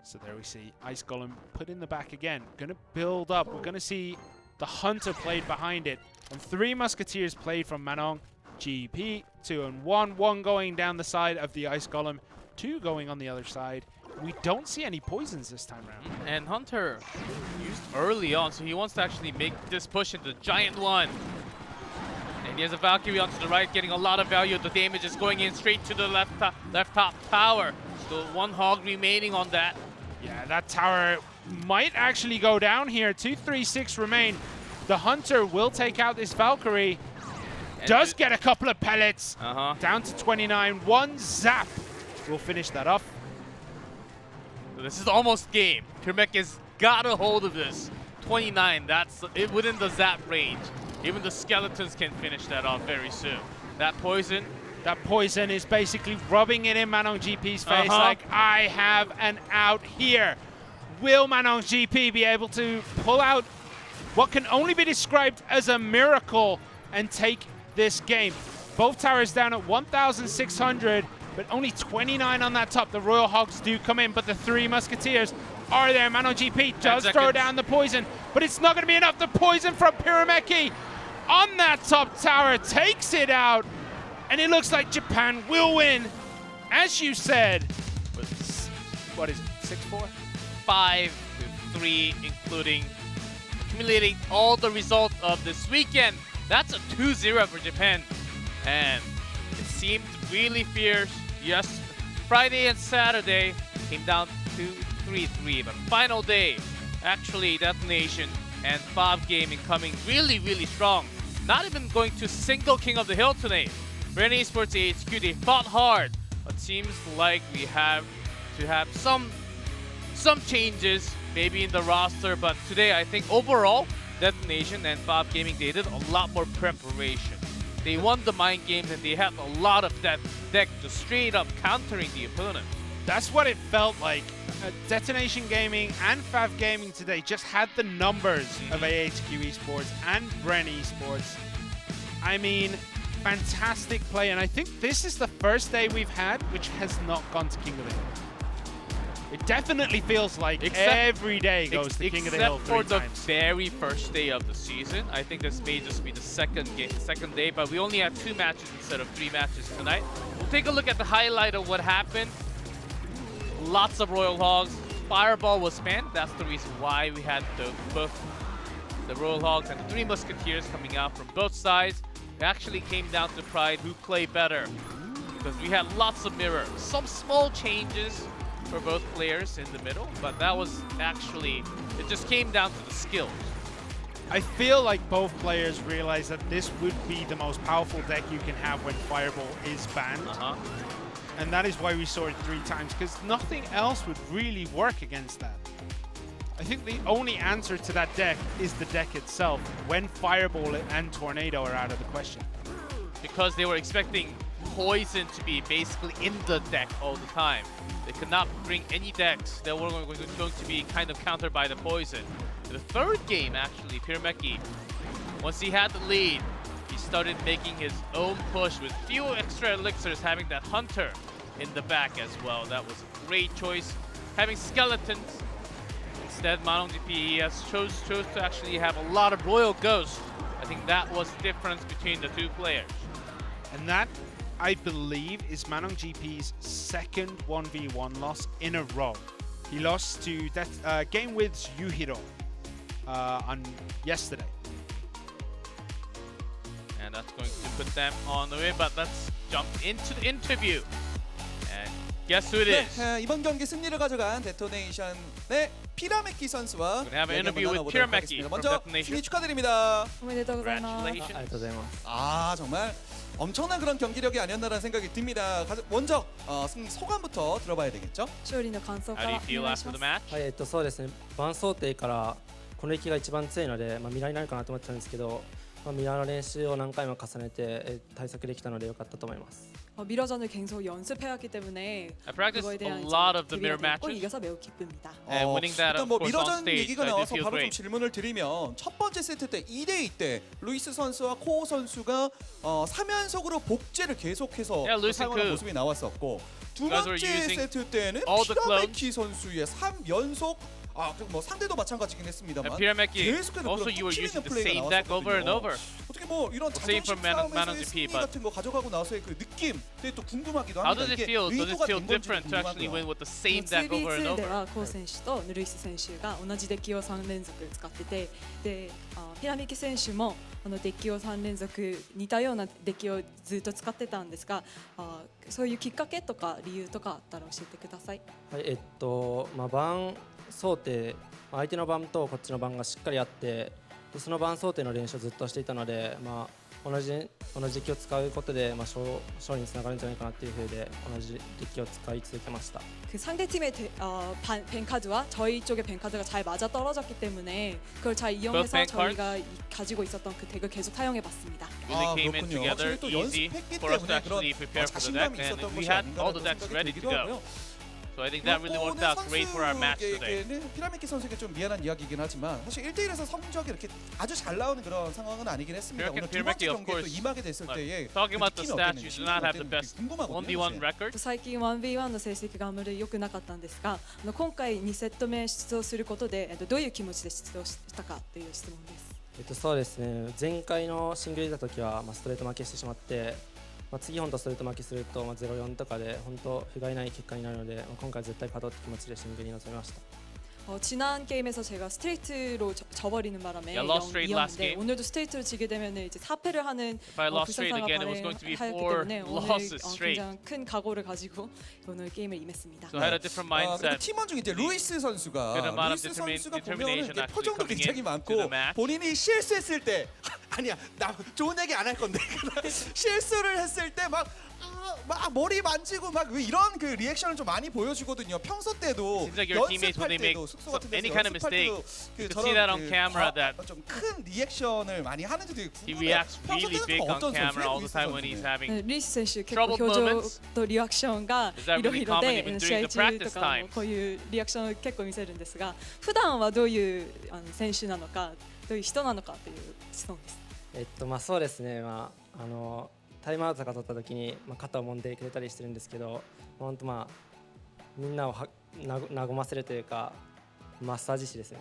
So there we see Ice Golem put in the back again. Gonna build up. We're gonna see the Hunter played behind it. And 3 Musketeers played from Manong GP. 2 and 1. 1 going down the side of the Ice Golem. 2 going on the other side. We don't see any poisons this time around. And Hunter used early on, so he wants to actually make this push into Giant 1. And he has a Valkyrie onto the right, getting a lot of value. The damage is going in straight to the left top tower. Still 1 Hog remaining on that. Yeah, that tower might actually go down here. 236 remain. The Hunter will take out this Valkyrie. Does get a couple of pellets. Down to 29. 1 zap will finish that off. This is almost game. Pyrameki's got a hold of this. 29, that's within the zap range. Even the skeletons can finish that off very soon. That poison is basically rubbing it in Manong GP's face like, I have an out here. Will Manong GP be able to pull out what can only be described as a miracle and take this game? Both towers down at 1,600, but only 29 on that top. The Royal Hogs do come in, but the 3 Musketeers are there. Manong GP does throw down the poison, but it's not going to be enough. The poison from Pyrameki on that top tower takes it out. And it looks like Japan will win, as you said. What is it, 6-4? 5-3, including accumulating all the results of this weekend. That's a 2-0 for Japan. And it seemed really fierce. Yes, Friday and Saturday came down to 3-3. But final day, actually Detonation and Fab Gaming coming really, really strong. Not even going to single King of the Hill today. Bren eSports HQ, they fought hard, but seems like we have to have some changes maybe in the roster. But today, I think overall, Detonation and Fab Gaming, they did a lot more preparation. They won the mind games and they had a lot of that deck just straight up countering the opponent. That's what it felt like. Detonation Gaming and Fab Gaming today just had the numbers of AHQ eSports and Bren eSports. I mean, fantastic play, and I think this is the first day we've had which has not gone to King of the Hill. It definitely feels like every day goes to King of the Hill Except for 3 the times. very first day of the season. I think this may just be the second day, but we only had 2 matches instead of 3 matches tonight. We'll take a look at the highlight of what happened. Lots of Royal Hogs. Fireball was spammed. That's the reason why we had both the Royal Hogs and the 3 Musketeers coming out from both sides. It actually came down to pride who played better, because we had lots of mirror. Some small changes for both players in the middle, but that was actually, it just came down to the skills. I feel like both players realize that this would be the most powerful deck you can have when Fireball is banned. And that is why we saw it 3 times, because nothing else would really work against that. I think the only answer to that deck is the deck itself, when Fireball and Tornado are out of the question. Because they were expecting Poison to be basically in the deck all the time. They could not bring any decks that were going to be kind of countered by the Poison. In the 3rd game, actually, Pyrameki, once he had the lead, he started making his own push with few extra elixirs, having that Hunter in the back as well. That was a great choice. Having Skeletons, instead Manong GP chose to actually have a lot of Royal Ghosts. I think that was the difference between the 2 players. And that, I believe, is Manong GP's 2nd 1v1 loss in a row. He lost to Game Width's Yuhiro on yesterday. And that's going to put them on the win, but let's jump into the interview. And guess who it is? 네, 이번 경기 승리를 가져간 데토네이션의 피라메키 선수와 We're gonna have an 이야기 interview 한번 with 나눠보도록 Pyrameki 하겠습니다. from 먼저 Detonation. 승리 축하드립니다. おめでとうございます。 Congratulations. 정말 엄청난 그런 경기력이 아니었나라는 생각이 듭니다. 먼저 승리 소감부터 들어봐야 되겠죠? 勝利の感想か How do ら you お feel 願いし after ま the す。 match? はい、そうですね、バン想定からこの域が一番強いので、ミラーになるかなと思ってたんですけど、ミラーの練習を何回も重ねて対策できたので良かったと思います。 미러전을 계속 연습해왔기 때문에 I practiced 그거에 a 대한 lot of the mirror 기회가 됐고 matches. 이겨서 매우 기쁩니다. And winning that, 일단 of 뭐 course, on 미러전 stage, 얘기가 I did 나와서 feel 바로 좀 great. 질문을 드리면 첫 번째 세트 때 2대2 때 루이스 선수와 코오 선수가 3연속으로 복제를 계속해서 Yeah, Luis and 사용하는 Koo. 모습이 나왔었고 두 You guys were 번째 using 세트 때는 all the 피라메키 선수의 3연속 뭐 상대도 마찬가지긴 했습니다만 And Pyrameki, 계속해서 also 그런 you were 톡 using 치는 the 플레이가 same deck over and 나왔었거든요. over. 어떻게 뭐 이런 Same 자존심 for Man 싸움에서의 GP, 승리 but 같은 거 가져가고 나서의 그 느낌 되게 또 궁금하기도 How 합니다. does it 이게 feel? Does it 의도가 feel 된 건지 different to actually win 궁금하고요. with the same deck over and 2v2 で over? はコウ選手とルイス選手が同じデッキを3連続使ってて、でピラミキ選手もデッキを3連続似たようなデッキをずっと使ってたんですが、そういうきっかけとか理由とかあったら教えてください。はい、番想定、相手の番とこっちの番がしっかりあって、でその番想定の練習をずっとしていたので、同じデッキを使うことで、勝利につながるんじゃないかなっていう風で同じデッキを使い続けました。 그 상대팀의 뱅카드와 저희 쪽의 뱅카드가 잘 맞아 떨어졌기 때문에 그걸 잘 이용해서 bank 저희가 가지고 있었던 그 덱을 계속 사용해봤습니다. Really came in 그렇군요. together 확실히 또 easy 연습했기 for us to 때문에 그런 actually prepare for the deck, 자신감이 and 있었던 we 것이 had all the 아닌가라는 decks 생각이 ready to 들기도 go. 하고요. So I think that really worked out great for our match today. 선수에게는 피라미키 선수에게 좀 미안한 이야기이긴 하지만 사실 1대1에서 성적이 이렇게 아주 잘 나오는 그런 상황은 아니긴 했습니다. 오늘 두 번째 Pyrameki, of 경기에 또 course, 임하게 됐을 때에 Talking about the 느낌이 stats, you 어땠는지 do not have the 어땠는지 best 궁금하거든요. 1v1 record. 最近 1v1 の成績があまり良くなかったんですが、今回2セット目出場することでどういう気持ちで出場したかという質問です。そうですね、前回のシングル出た時は、ストレート負けしてしまって、次本当ストレート負けすると、0-4とかで本当不甲斐ない結果になるので、今回絶対勝とうって気持ちでシングルに臨みました。 지난 게임에서 제가 스트레이트로 져버리는 바람에 Yeah, lost straight last 0-2였는데 game. 오늘도 스트레이트로 지게 되면 이제 4패를 하는 If I lost straight 불상사가 again, it was going to be 발생하였기 4 때문에 오늘 losses straight. 굉장히 큰 각오를 가지고 오늘 게임을 임했습니다. So I had a different 그리고 mindset. 팀원 중에 이제 루이스 선수가 Good amount of 루이스 선수가 보면은 determination 이게 actually 표정도 coming 굉장히 in 많고 to the match. 본인이 실수했을 때 아니야 나 좋은 얘기 안 할 건데 실수를 했을 때 막 머리 만지고 막 이런 그 리액션을 좀 많이 보여주거든요. 평소 때도 Seems like your teammates, when 연습할 they make 때도 숙소 같은 any 데서 kind of 연습할 mistake, 때도 you can see that on camera that 좀큰 리액션을 많이 하는지 되게 he 궁금해요. reacts really big on 어떤 camera 선수예요, all the 루이스 time when he's 선수는? having. 루이스選手結構 Troubled 表情 moments? とリアクションが Is that いろ really いろ common で even 試合 during the 中 practice とか time? もこういうリアクションを結構見せるんですが、普段はどういう選手なのか、どういう人なのかという質問です。そうですね、タイムアウトとか取った時に、肩を揉んでくれたりしてるんですけど、本当みんなを和ませるというかマッサージ師ですね。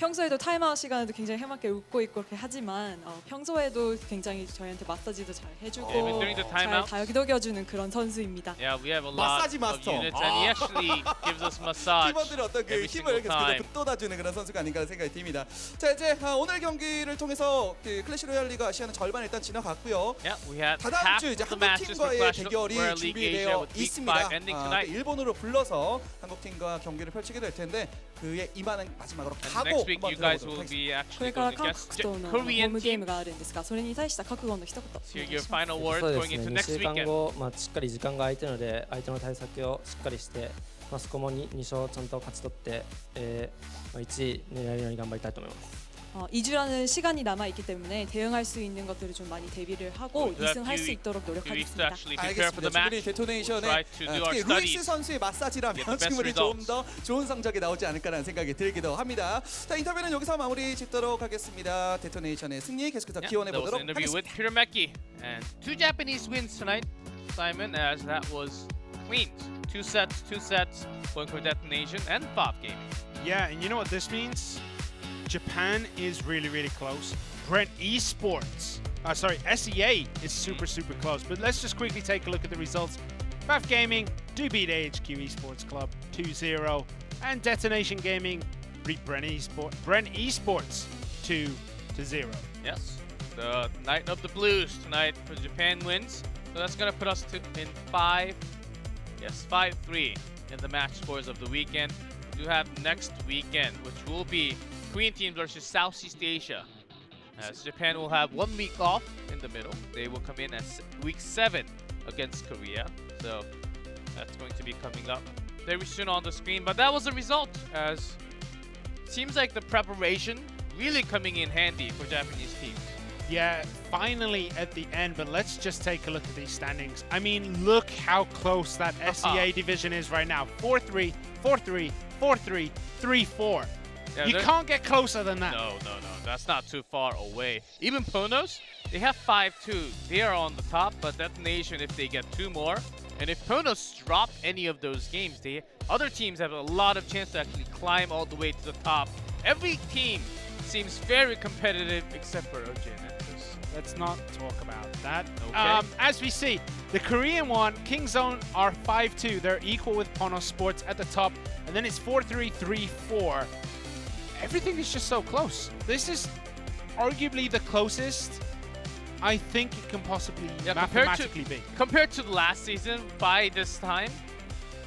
평소에도 타임아웃 시간에도 굉장히 해맑게 웃고 있고 그렇게 하지만 평소에도 굉장히 저희한테 마사지도 잘 해주고 Yeah, but during the 잘 timeout- 다독여주는 그런 선수입니다. Yeah, we have a lot 마사지 of 마스터. units, and he actually gives us massage 팀원들의 어떤 그 every 힘을 single 계속해서 time. 북돋아주는 그런 선수가 아닌가 생각이 듭니다. 자 이제 오늘 경기를 통해서 그 클래시 로얄 리그 아시아는 절반 일단 지나갔고요. Yeah, we had 다다음 half 주 이제 of the 한국 matches for 팀과의 Clash 대결이 Royale League Asia 준비되어 with Week 있습니다. 5 ending tonight. 일본으로 불러서 한국 팀과 경기를 펼치게 될 텐데 그의 임하는 마지막으로 And 각오 next week 한번 you guys 들어보도록 will 하겠습니다. be これ actually から going 韓 against 国とのホー Korean ムゲー team. ムがあるんですが、それに対した覚悟の一言お So 願い your します。 final そ words うで going すね into 2 next 週間 weekend. 後、しっかり時間が空いてるので相手の対策をしっかりして、そこも 2勝ちゃんと勝ち取って、1位狙えるように頑張りたいと思います。 2주라는 시간이 남아 있기 때문에 대응할 수 있는 것들을 좀 많이 대비를 하고 We have 2승할 수 few 있도록 weeks to 노력하겠습니다. actually prepare for the 알겠습니다. match. 충분히 데토네이션의 We'll try to do our 특히 루이스 studies. 선수의 마사지라면 Get the best 충분히 좀 results. 더 좋은 성적이 나오지 않을까라는 생각이 들기도 합니다. 자 인터뷰는 여기서 마무리 짓도록 하겠습니다. 데토네이션의 승리 계속해서 Yeah, 기원해 that was 보도록 an interview with 하겠습니다. Pirameki. And 2 Japanese wins tonight, Simon, as that was Queens. 2 sets, going for Detonation and FAV Gaming. Yeah, and you know what this means? Japan is really, really close. Bren eSports, SEA is super, super close. But let's just quickly take a look at the results. FAV Gaming do beat AHQ Esports Club 2-0, and Detonation Gaming beat Bren eSports 2-0. Yes, the Night of the Blues tonight for Japan wins. So that's going to put us in 5-3 in the match scores of the weekend. We do have next weekend, which will be Korean team versus Southeast Asia. As Japan will have 1 week off in the middle. They will come in as week 7 against Korea. So that's going to be coming up very soon on the screen. But that was the result, as seems like the preparation really coming in handy for Japanese teams. Yeah, finally at the end, but let's just take a look at these standings. I mean, look how close that SEA division is right now. 4-3, 4-3, 4-3, 3-4. Yeah, You they're- can't get closer than that. No, that's not too far away. Even Ponos, they have 5-2. They are on the top, but Detonation, if they get 2 more, and if Ponos drop any of those games, other teams have a lot of chance to actually climb all the way to the top. Every team seems very competitive except for OJ and Entus. Let's not talk about that. Okay. As we see, the Korean one, Kingzone are 5-2. They're equal with Ponos Sports at the top, and then it's 4-3, 3-4. Everything is just so close. This is arguably the closest I think it can possibly mathematically be. Compared to the last season, by this time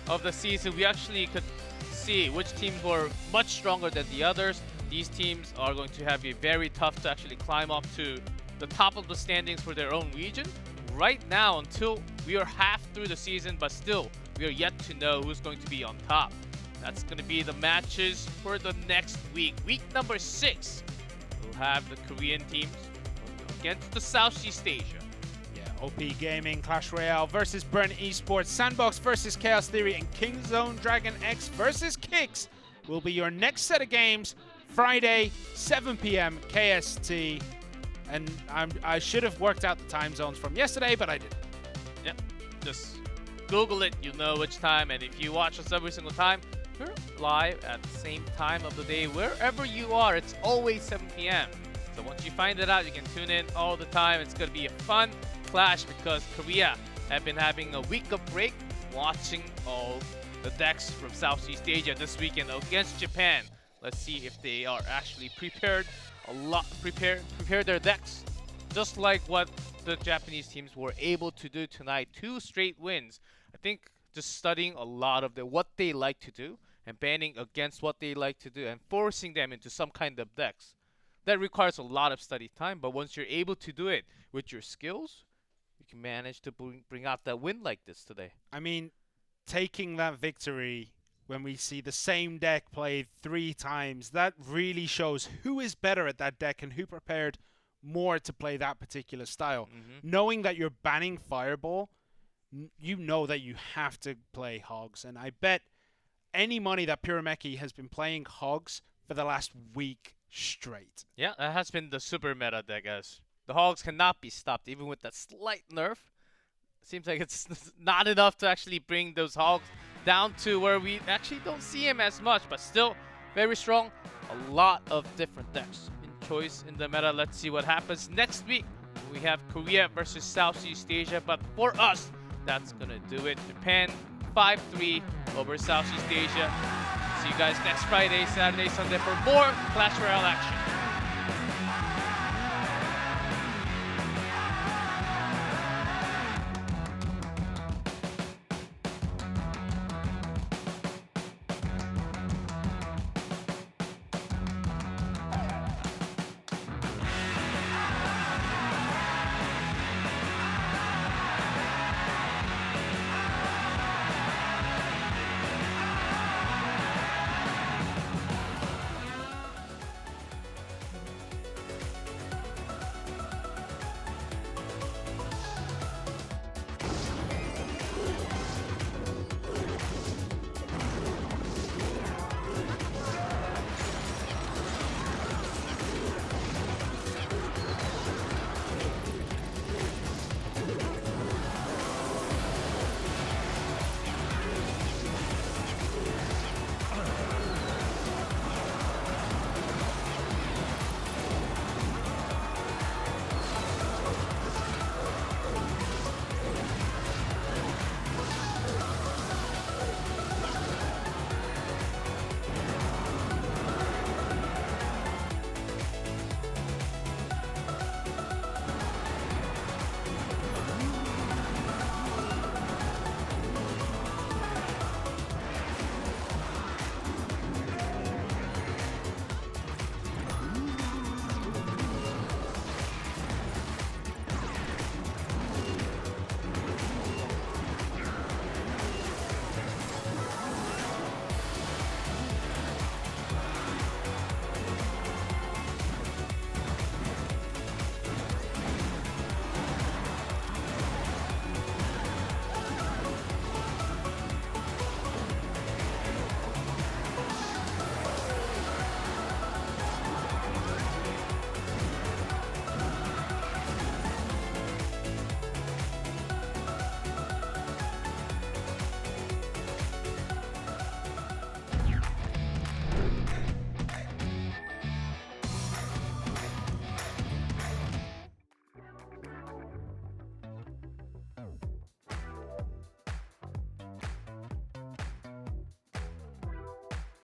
of the season, we actually could see which teams were much stronger than the others. These teams are going to have it very tough to actually climb up to the top of the standings for their own region. Right now, until we are half through the season, but still, we are yet to know who's going to be on top. That's going to be the matches for the next week. Week number 6, we'll have the Korean teams against the Southeast Asia. Yeah, OP Gaming, Clash Royale versus Bren eSports, Sandbox versus Chaos Theory, and Kingzone Dragon X versus Kicks will be your next set of games. Friday, 7 p.m. KST. And I should have worked out the time zones from yesterday, but I didn't. Yep, just Google it, you'll know which time. And if you watch us every single time, we're live at the same time of the day. Wherever you are, it's always 7 p.m. So once you find it out, you can tune in all the time. It's going to be a fun clash because Korea have been having a week of break, watching all the decks from Southeast Asia this weekend against Japan. Let's see if they are actually prepared prepare their decks, just like what the Japanese teams were able to do tonight. 2 straight wins. I think just studying a lot of what they like to do and banning against what they like to do and forcing them into some kind of decks. That requires a lot of study time, but once you're able to do it with your skills, you can manage to bring out that win like this today. I mean, taking that victory when we see the same deck played 3 times, that really shows who is better at that deck and who prepared more to play that particular style. Knowing that you're banning Fireball, you know that you have to play Hogs. And I bet any money that Pirameki has been playing Hogs for the last week straight. Yeah, that has been the super meta deck, guys. The Hogs cannot be stopped, even with that slight nerf. Seems like it's not enough to actually bring those Hogs down to where we actually don't see him as much, but still very strong. A lot of different decks in choice in the meta. Let's see what happens next week. We have Korea versus Southeast Asia, but for us, that's gonna do it. Japan 5-3 over Southeast Asia. See you guys next Friday, Saturday, Sunday for more Clash Royale action.